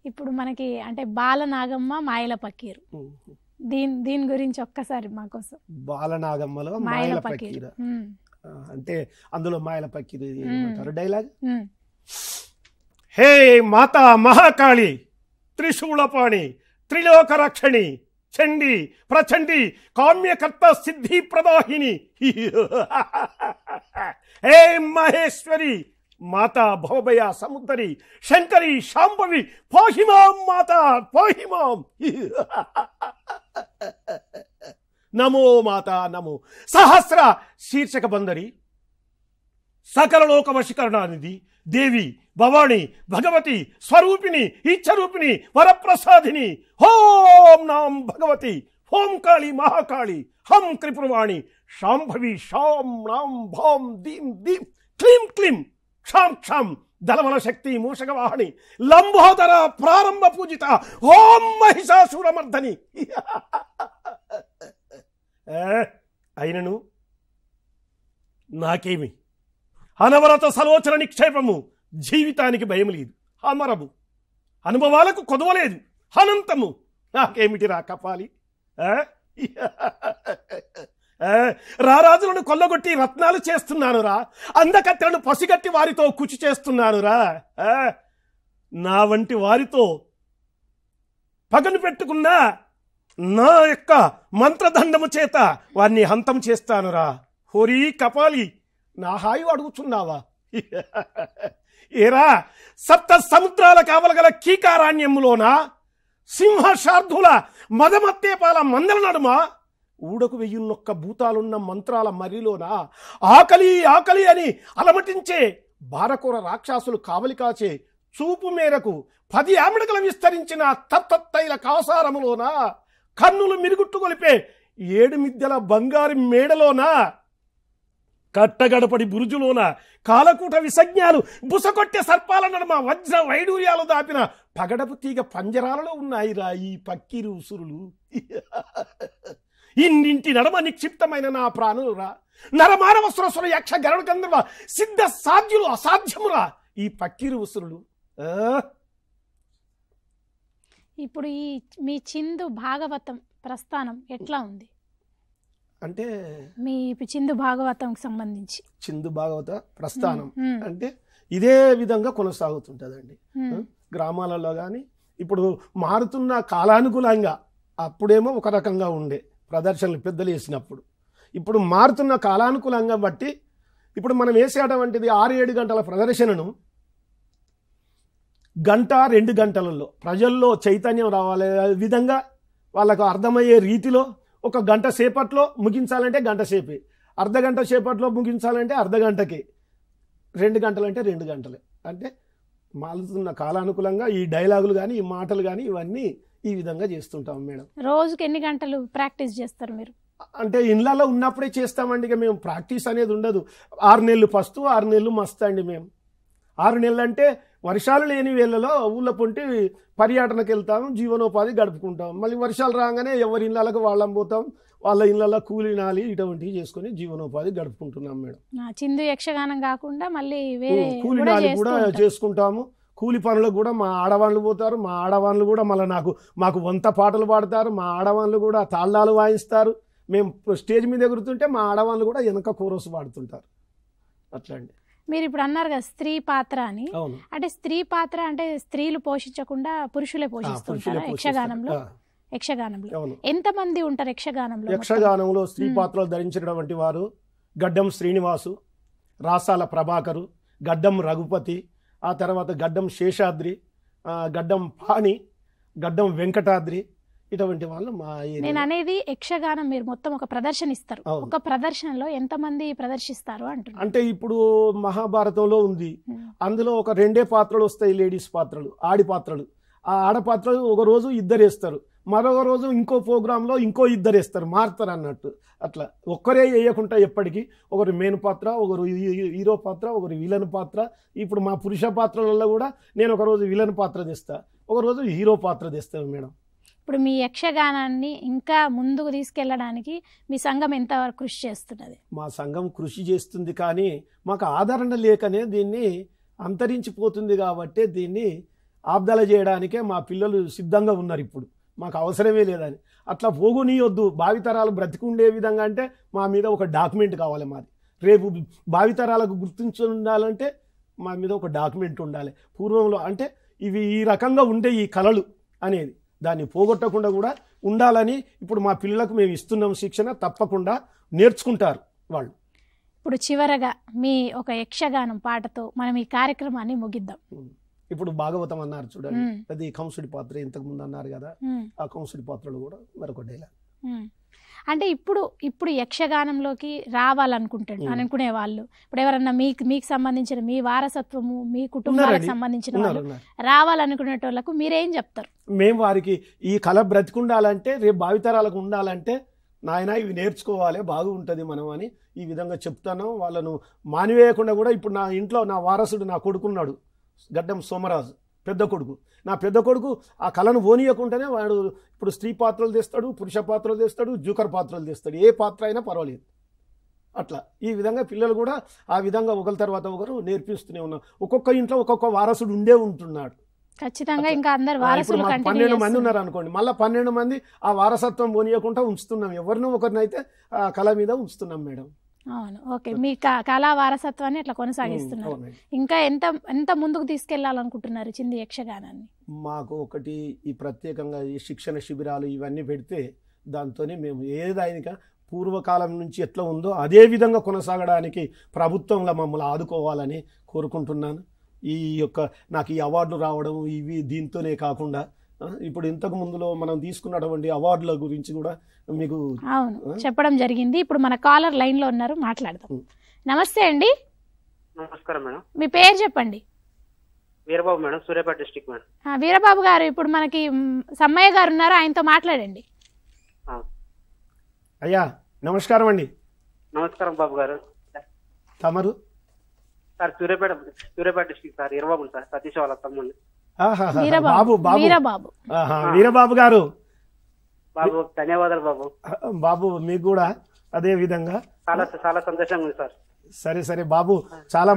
ఇప్పుడు మనకి అంటే బాలనాగమ్మ, మాయల పక్కీరు, దీని గురించి ఒక్కసారి మాకోసం. బాలనాగమ్మలో మాయల పక్కీరు అంటే అందులో మాయల పక్కీరు ఏమంటారు డైలాగ్? హే మాతా మహాకాళి, త్రిశూలపాణి, త్రిలోక రక్షణి, చండి ప్రచండి, కామ్యకర్త సిద్ధి ప్రదాహిని, హే మహేశ్వరి, మాతా భవభయ సముద్రి, శంకరి శాంభవి, పాహిమాం మాతా పాహిమాం. నమో మాతా నమో. సహస్ర శీర్షక బందరి, సకల లోక వశీకరణానిధి, దేవి భవాని, భగవతి స్వరూపిణి, ఇచ్చరూపిణి, వరప్రసాదిని, హోం నాం భగవతి, హోం కాళి మహాకాళి, హం త్రిపురవాణి, శాంభవి, శాం నాం భాం దీం దీం, క్లీం క్లీం, క్షాం క్షాం, దళబల శక్తి మూషకవాహని, లంబోదర ప్రారంభ పూజిత, ఓం మహిషాసురమర్దని. అయినను నాకేమి అనవరత సలోచన నిక్షేపము, జీవితానికి భయం లేదు, అమరము అనుభవాలకు కొదవలేదు, అనంతము నాకేమిటి రా కపాలి. రారాజులను కొల్లగొట్టి రత్నాలు చేస్తున్నాను రా, అందకత్తెలను పసిగట్టి వారితో కుచి చేస్తున్నాను రా, నా వంటి వారితో పగను పెట్టుకున్న నా యొక్క మంత్రదండము చేత వారిని హంతం చేస్తానురా. హోరీ కపాలి, నా హాయి అడుగుతున్నావా? ఏరా సప్త సముద్రాల కావలగల కీకారాణ్యములోన సింహశార్ధుల మదమత్తేపాల మందల నడుమ ఊడకు 1001 భూతాలున్న మంత్రాల మరిలోన ఆకలి ఆకలి అని అలమటించే బారకూర రాక్షసులు కావలి కాచే చూపు మేరకు 10 ఆమెడకలు విస్తరించిన తత్తైల కాసారములోన కన్నులు మిరుగుట్టు కొలిపే 7 మిద్దెల బంగారు మేడలోన కట్టగడపడి బురుజులోన కాలకూట విసజ్ఞాలు బుసకొట్టే సర్పాల నడుమ వజ్ర వైడూర్యాలు దాపిన పగడపు తీగ పంజరాలలో ఉన్నాయిరా ఈ పక్కిరి ఉసురులు. ఇన్నింటి నడమ నిక్షిప్తమైన నా ప్రాణులురా, నరమానవ సురసుర యక్ష గరుడ గంధర్వ సిద్ధ సాధ్యులు అసాధ్యమురా ఈ పక్కిరి ఉసురులు. ఇప్పుడు ఈ మీ చిందు భాగవతం ప్రస్థానం ఎట్లా ఉంది అంటే, మీ చిందు భాగవతంకి సంబంధించి? చిందు భాగవత ప్రస్థానం అంటే ఇదే విధంగా కొనసాగుతుంటదండి. గ్రామాలలో కానీ ఇప్పుడు మారుతున్న కాలానుకూలంగా, అప్పుడేమో ఒక రకంగా ఉండే ప్రదర్శనలు పెద్దలు వేసినప్పుడు, ఇప్పుడు మారుతున్న కాలానుకూలంగా బట్టి ఇప్పుడు మనం వేసేటువంటిది 6-7 గంటల ప్రదర్శనను 1-2 గంటలలో ప్రజల్లో చైతన్యం రావాలి విధంగా వాళ్ళకు అర్థమయ్యే రీతిలో 1 గంట సేపట్లో ముగించాలంటే గంట సేపే, అర్ధగంట సేపట్లో ముగించాలంటే అర్ధగంటకే, 2 గంటలంటే 2 గంటలే. అంటే మారుతున్న కాలానుకూలంగా ఈ డైలాగులు కానీ ఈ మాటలు కానీ ఇవన్నీ ఈ విధంగా చేస్తుంటాం మేడం. రోజుకి ఎన్ని గంటలు ప్రాక్టీస్ చేస్తారు మీరు? అంటే ఇళ్ళలో ఉన్నప్పుడే చేస్తామండి, ఇక మేము ప్రాక్టీస్ అనేది ఉండదు. 6 నెలలు పస్తు 6 నెలలు మస్తు అండి. మేము 6 నెలలు అంటే వర్షాలు లేని వేళలో ఊళ్ళో పొంటి పర్యటనకు వెళ్తాం, జీవనోపాధి గడుపుకుంటాం. మళ్ళీ వర్షాలు రాగానే ఎవరి ఇళ్ళకు వాళ్ళం పోతాం, వాళ్ళ ఇళ్ళల్లో కూలినాలి ఇటువంటివి చేసుకొని జీవనోపాధి గడుపుకుంటున్నాం మేడం. చిందు యక్షగానం కాకుండా మళ్ళీ వేరే కూలినాలి కూడా చేసుకుంటాము. కూలి పనులకు కూడా మా ఆడవాళ్ళు పోతారు. మా ఆడవాళ్ళు కూడా మళ్ళీ మాకు వంత పాటలు పాడతారు. మా ఆడవాళ్ళు కూడా తాళాలు వాయిస్తారు. మేము స్టేజ్ మీద ఎగురుతుంటే మా ఆడవాళ్ళు కూడా వెనక కోరస్ పాడుతుంటారు. అట్లా అండి. మీరు ఇప్పుడు అన్నారు కదా స్త్రీ పాత్ర అని, అంటే స్త్రీ పాత్ర అంటే స్త్రీలు పోషించకుండా పురుషులే పోషిస్తుంటారు యక్షగానంలో. ఎంతమంది ఉంటారు యక్షగానంలో? యక్షగానంలో స్త్రీ పాత్రలు ధరించినటువంటి వారు గడ్డం శ్రీనివాసు, రాసాల ప్రభాకరు, గడ్డం రఘుపతి, ఆ తర్వాత గడ్డం శేషాద్రి, గడ్డం పాణి, గడ్డం వెంకటాద్రి, ఇటువంటి వాళ్ళు మా. నేను అనేది యక్షగానం మీరు మొత్తం ఒక ప్రదర్శన ఇస్తారు, ఒక ప్రదర్శనలో ఎంతమంది ప్రదర్శిస్తారు అంటున్నారు? అంటే ఇప్పుడు మహాభారతంలో ఉంది, అందులో ఒక 2 పాత్రలు వస్తాయి, లేడీస్ పాత్రలు, ఆడి పాత్రలు. ఆ ఆడ పాత్రలు ఒక రోజు 2 వేస్తారు, మరొక రోజు ఇంకో ప్రోగ్రాంలో ఇంకో 2 వేస్తారు, మారుతారు అన్నట్టు. అట్లా ఒక్కరే వేయకుండా ఎప్పటికీ ఒకరు మెయిన్ పాత్ర, ఒకరు హీరో పాత్ర, ఒకరు విలన్ పాత్ర. ఇప్పుడు మా పురుష పాత్రలలో కూడా నేను ఒకరోజు విలన్ పాత్ర తెస్తా, ఒకరోజు హీరో పాత్ర తెస్తాను మేడం. ఇప్పుడు మీ యక్షగానాన్ని ఇంకా ముందుకు తీసుకెళ్ళడానికి మీ సంఘం ఎంతవరకు కృషి చేస్తున్నది? మా సంఘం కృషి చేస్తుంది, కానీ మాకు ఆదరణ లేకనే దీన్ని అంతరించిపోతుంది. కాబట్టి దీన్ని ఆబ్దాల చేయడానికే మా పిల్లలు సిద్ధంగా ఉన్నారు. ఇప్పుడు మాకు అవసరమే లేదని అట్లా పోగునీయొద్దు, భావితరాలు బ్రతికుండే విధంగా అంటే మా మీద ఒక డాక్యుమెంట్ కావాలి. మాది రేపు భావితరాలకు గుర్తించి ఉండాలంటే మా మీద ఒక డాక్యుమెంట్ ఉండాలి. పూర్వంలో అంటే ఇవి ఈ రకంగా ఉండే ఈ కళలు అనేది దాన్ని పోగొట్టకుండా కూడా ఉండాలని ఇప్పుడు మా పిల్లలకు మేము ఇస్తున్నాం శిక్షణ. తప్పకుండా నేర్చుకుంటారు వాళ్ళు. ఇప్పుడు చివరగా మీ ఒక యక్షగానం పాటతో మనం ఈ కార్యక్రమాన్ని ముగిద్దాం. ఇప్పుడు భాగవతం అన్నారు చూడండి, అది కంసుడి పాత్ర ఇంతకు ముందు అన్నారు కదా, ఆ కంసుడి పాత్రలు కూడా మరొక డైలాగ్. అంటే ఇప్పుడు యక్షగానంలోకి అనుకునే వాళ్ళు ఇప్పుడు ఎవరన్నా మీకు సంబంధించిన మీ వారసత్వము మీ కుటుంబాలకు సంబంధించిన వాళ్ళు రావాలనుకునేటోళ్లకు మీరేం చెప్తారు? మేము వారికి ఈ కళ బ్రతికుండాలంటే, రేపు భావితరాలకు ఉండాలంటే నాయన ఇవి నేర్చుకోవాలి, బాగుంటుంది మనం అని ఈ విధంగా చెప్తాను. వాళ్ళను మానివేయకుండా కూడా ఇప్పుడు నా ఇంట్లో నా వారసుడు నా కొడుకున్నాడు, గడ్డం సోమరాజు పెద్ద కొడుకు. నా పెద్ద కొడుకు ఆ కళను ఓనియకుండానే వాడు ఇప్పుడు స్త్రీ పాత్రలు తెస్తాడు, పురుష పాత్రలు తెస్తాడు, జూకర్ పాత్రలు తెస్తాడు, ఏ పాత్ర అయినా పర్వాలేదు. అట్లా ఈ విధంగా పిల్లలు కూడా ఆ విధంగా ఒకరి తర్వాత ఒకరు నేర్పిస్తూనే ఉన్నారు. ఒక్కొక్క ఇంట్లో ఒక్కొక్క వారసుడు ఉంటున్నాడు ఖచ్చితంగా. ఇంకా అందరు వారసులు 12 మంది ఉన్నారు అనుకోండి, మళ్ళీ 12 మంది ఆ వారసత్వం ఓనియకుండా ఉంచుతున్నాం. ఎవరినో ఒకరినైతే ఆ కళ మీద ఉంచుతున్నాం మేడం. అవును, ఓకే. మీ కళా వారసత్వాన్ని అట్లా కొనసాగిస్తున్నారు. ఇంకా ఎంత ముందుకు తీసుకెళ్లాలనుకుంటున్నారు చిందు యక్షగానాన్ని? మాకు ఒకటి ఈ ప్రత్యేకంగా ఈ శిక్షణ శిబిరాలు ఇవన్నీ పెడితే దాంతోనే మేము ఏదైనా పూర్వకాలం నుంచి ఎట్లా ఉందో అదే విధంగా కొనసాగడానికి ప్రభుత్వంలో మమ్మల్ని ఆదుకోవాలని కోరుకుంటున్నాను. నాకు ఈ అవార్డులు రావడం ఇవి దీంతోనే కాకుండా ఇప్పుడు ఇంతకు ముందులో మనం తీసుకున్నటువంటి అవార్డుల గురించి కూడా మీకు చెప్పడం జరిగింది. ఇప్పుడు మన కాలర్ లైన్ లో ఉన్నారు, మాట్లాడదాం. నమస్తే అండి. నమస్కారం మేడం. మీ పేరు చెప్పండి. Veerababu madam, Suryapet district madam. Veerababu గారు, ఇప్పుడు మనకి సమ్మయ్య గారు ఉన్నారు, ఆయనతో మాట్లాడండి. అయ్యా నమస్కారం అండి. నమస్కారం బాబు గారు. తమరు? Sir Suryapet district sir, Veerababu sir, Satish వాళ్ళ తమ్ముడు. వీరబాబు గారు బాబు, ధన్యవాదాలు బాబు. బాబు మీకు కూడా అదే విధంగా చాలా సంతోషంగా ఉంది సార్. సరే బాబు, చాలా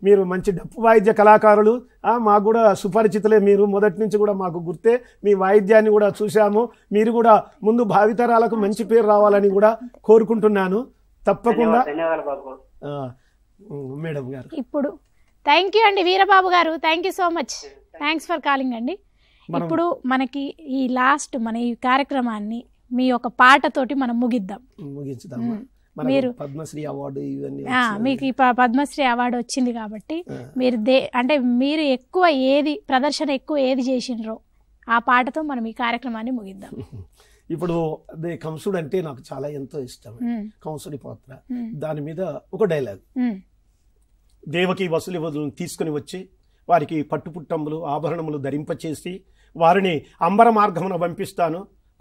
మీరు మంచి డప్పు వాయిద్య కళాకారులు. మాకు కూడా సుపరిచితులే మీరు, మొదటి నుంచి కూడా మాకు గుర్తే. మీ వాయిద్యాన్ని కూడా చూశాము. మీరు కూడా ముందు భావితరాలకు మంచి పేరు రావాలని కూడా కోరుకుంటున్నాను. తప్పకుండా. ధన్యవాదాలు బాబు. మేడం గారు ఇప్పుడు థ్యాంక్ యూ అండి వీరబాబు గారు, thank you so much, thanks for calling అండి. ఇప్పుడు మనకి ఈ లాస్ట్ మన ఈ కార్యక్రమాన్ని మీ ఒక పాటతోటి మనం ముగిద్దాం. మీరు పద్మశ్రీ అవార్డు మీకు ఈ పద్మశ్రీ అవార్డు వచ్చింది కాబట్టి మీరు ఎక్కువ ప్రదర్శన ఏది చేసినరో ఆ పాటతో మనం ఈ కార్యక్రమాన్ని ముగిద్దాం. ఇప్పుడు అదే కంసుడు అంటే నాకు చాలా ఎంతో ఇష్టం. కంసుడి పాత్ర, దాని మీద ఒక డైలాగ్. దేవకి వసుదేవులను తీసుకుని వచ్చి వారికి పట్టుపుట్టంబులు ఆభరణములు ధరింపచేసి వారిని అంబర మార్గమున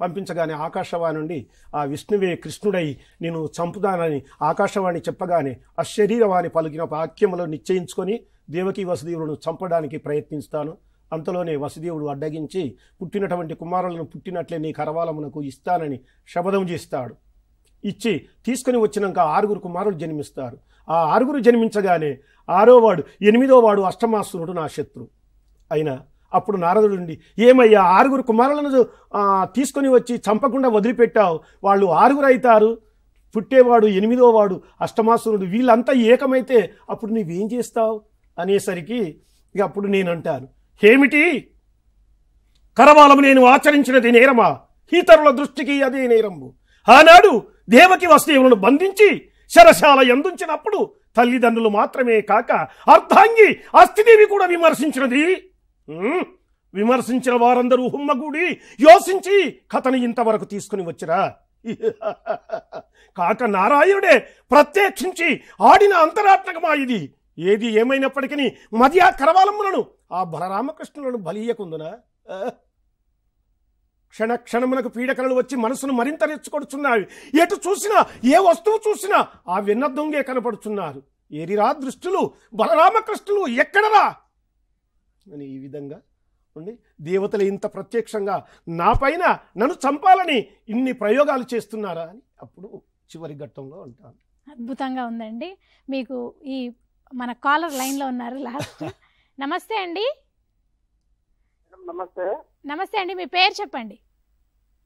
పంపించగానే ఆకాశవాణి నుండి ఆ విష్ణువే కృష్ణుడై నేను చంపుతానని ఆకాశవాణి చెప్పగానే ఆ శరీరవాణి పలికిన వాక్యములు నిశ్చయించుకొని దేవకి వసుదేవులను చంపడానికి ప్రయత్నిస్తాను. అంతలోనే వసుదేవుడు అడ్డగించి పుట్టినటువంటి కుమారులను పుట్టినట్లే నీ కరవాలమునకు ఇస్తానని శపథం చేస్తాడు. ఇచ్చి తీసుకుని వచ్చినాక 6 కుమారులు జన్మిస్తారు. ఆ 6 జన్మించగానే 6వ వాడు 8వ వాడు అష్టమాసురుడు నా శత్రు అయినా అప్పుడు నారదుడు నుండి ఏమయ్యా 6 కుమారులను తీసుకొని వచ్చి చంపకుండా వదిలిపెట్టావు, వాళ్ళు 6 అవుతారు, పుట్టేవాడు 8వ వాడు అష్టమాసురుడు, వీళ్ళంతా ఏకమైతే అప్పుడు నువ్వేం చేస్తావు అనేసరికి ఇక అప్పుడు నేను అంటాను, ఏమిటి కరవాలము నేను ఆచరించినది నేరమా, ఇతరుల దృష్టికి అదే నేరము. ఆనాడు దేవకి వసుదేవులను బంధించి శరశాల ఎందుంచినప్పుడు తల్లిదండ్రులు మాత్రమే కాక అర్ధాంగి అస్థిదేవి కూడా విమర్శించినది. విమర్శించిన వారందరూ హుమ్మగూడి యోసించి కథను ఇంతవరకు తీసుకుని వచ్చిరా. కాక నారాయణుడే ప్రత్యక్షించి ఆడిన అంతరాత్మకమా ఇది. ఏది ఏమైనప్పటికీ మధ్య కరవాలములను ఆ బలరామకృష్ణులను బలీయకుందునా. క్షణక్షణమునకు పీడకలలు వచ్చి మనసును మరింత రెచ్చుకొడుచున్నాయి. ఎటు చూసినా ఏ వస్తువు చూసినా ఆ వెన్న దొంగే కనపడుచున్నారు. ఏరిరా దృష్టులు బలరామకృష్ణులు ఎక్కడరా అని ఈ విధంగా ఉండి దేవతలు ఇంత ప్రత్యక్షంగా నా పైన నన్ను చంపాలని ఇన్ని ప్రయోగాలు చేస్తున్నారా అని అప్పుడు చివరి ఘట్టంలో అంటాను. అద్భుతంగా ఉందండి. మీకు ఈ మన కాలర్ లైన్లో ఉన్నారు లాస్ట్. నమస్తే అండి. నమస్తే. నమస్తే అండి, మీ పేరు చెప్పండి.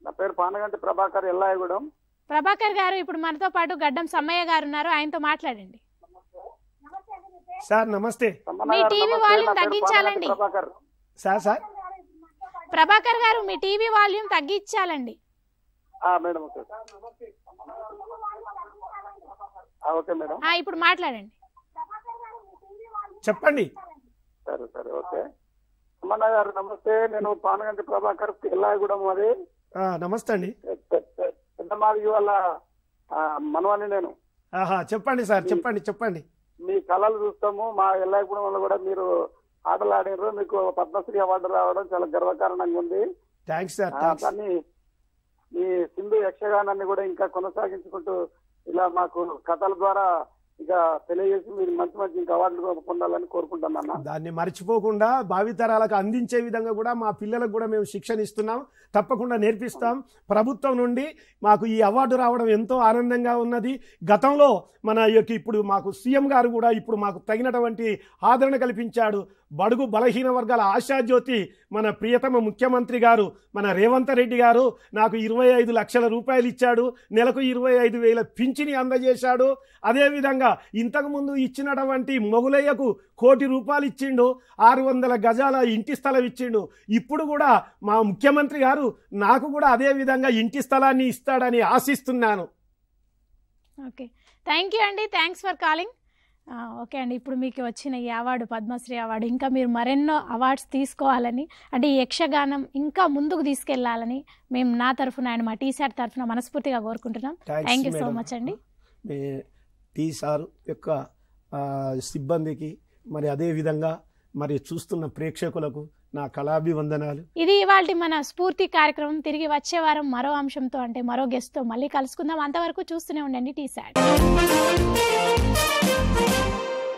నా పేరు పానగంటి ప్రభాకర్, ఎల్లాయగూడెం. ప్రభాకర్ గారు ఇప్పుడు మనతో పాటు గడ్డం సమ్మయ్య గారు ఉన్నారు, ఆయనతో మాట్లాడండి. సార్ నమస్తే. మీ టీవీ వాల్యూమ్ తగ్గించాలండి. సార్ ప్రభాకర్ గారు మీ టీవీ వాల్యూమ్ తగ్గించాలండి. Madam okay madam. ఇప్పుడు మాట్లాడండి. చెప్పండి. సరే సరే ఓకే. అమ్మన్న గారు నమస్తే. నేను పానగంటి ప్రభాకర్, ఎల్లాయగూడెం. అది నమస్తే అండి. పెద్దమాది వాళ్ళ మనవాణ్ణి నేను. చెప్పండి సార్, చెప్పండి. మీ కళలు చూస్తాము. మా ఎల్లాయగూడెంలో కూడా మీరు ఆటలు ఆడినారు. మీకు పద్మశ్రీ అవార్డు రావడం చాలా గర్వకారణంగా ఉంది. Thanks sir. కానీ ఈ సింధు యక్షగానాన్ని కూడా ఇంకా కొనసాగించుకుంటూ ఇలా మాకు కథల ద్వారా ఇక తెలియజేసి మీరు మంచి మంచి ఇంకా అవార్డులు పొందాలని కోరుకుంటున్నాను. దాన్ని మర్చిపోకుండా భావితరాలకు అందించే విధంగా కూడా మా పిల్లలకు కూడా మేము శిక్షణ ఇస్తున్నాం, తప్పకుండా నేర్పిస్తాం. ప్రభుత్వం నుండి మాకు ఈ అవార్డు రావడం ఎంతో ఆనందంగా ఉన్నది. గతంలో మన ఇప్పుడు మాకు సీఎం గారు కూడా ఇప్పుడు మాకు తగినటువంటి ఆదరణ కల్పించాడు. బడుగు బలహీన వర్గాల ఆశాజ్యోతి మన ప్రియతమ ముఖ్యమంత్రి గారు మన రేవంత్ రెడ్డి గారు నాకు 25 లక్షల రూపాయలు ఇచ్చాడు. నెలకు 25,000 పింఛని అందజేశాడు. అదేవిధంగా ఇంతకుముందు ఇచ్చినటువంటి మొగులయ్యకు 1 కోటి రూపాయలు ఇచ్చిండు. 600 గజాల ఇంటి స్థలం ఇచ్చిండు. ఇప్పుడు కూడా మా ముఖ్యమంత్రి గారు నాకు కూడా అదే విధంగా ఇంటి స్థలాన్ని ఇస్తాడని ఆశిస్తున్నాను. ఓకే, థ్యాంక్ యూ అండి. Thanks for calling. ఓకే అండి, ఇప్పుడు మీకు వచ్చిన ఈ అవార్డు పద్మశ్రీ అవార్డు ఇంకా మీరు మరెన్నో అవార్డ్స్ తీసుకోవాలని, అంటే ఈ యక్షగానం ఇంకా ముందుకు తీసుకెళ్లాలని మేము నా తరఫున అండ్ మా టీసాట్ తరఫున మనస్ఫూర్తిగా కోరుకుంటున్నాం. థ్యాంక్ యూ సో మచ్ అండి. టీసార్ యొక్క సిబ్బందికి మరి అదే విధంగా మరి చూస్తున్న ప్రేక్షకులకు నా కళాభివందనాలు. ఇది ఇవాళ మన స్ఫూర్తి కార్యక్రమం. తిరిగి వచ్చే వారం మరో అంశంతో, అంటే మరో గెస్ట్తో మళ్ళీ కలుసుకుందాం. అంతవరకు చూస్తూనే ఉండండి టీసాట్.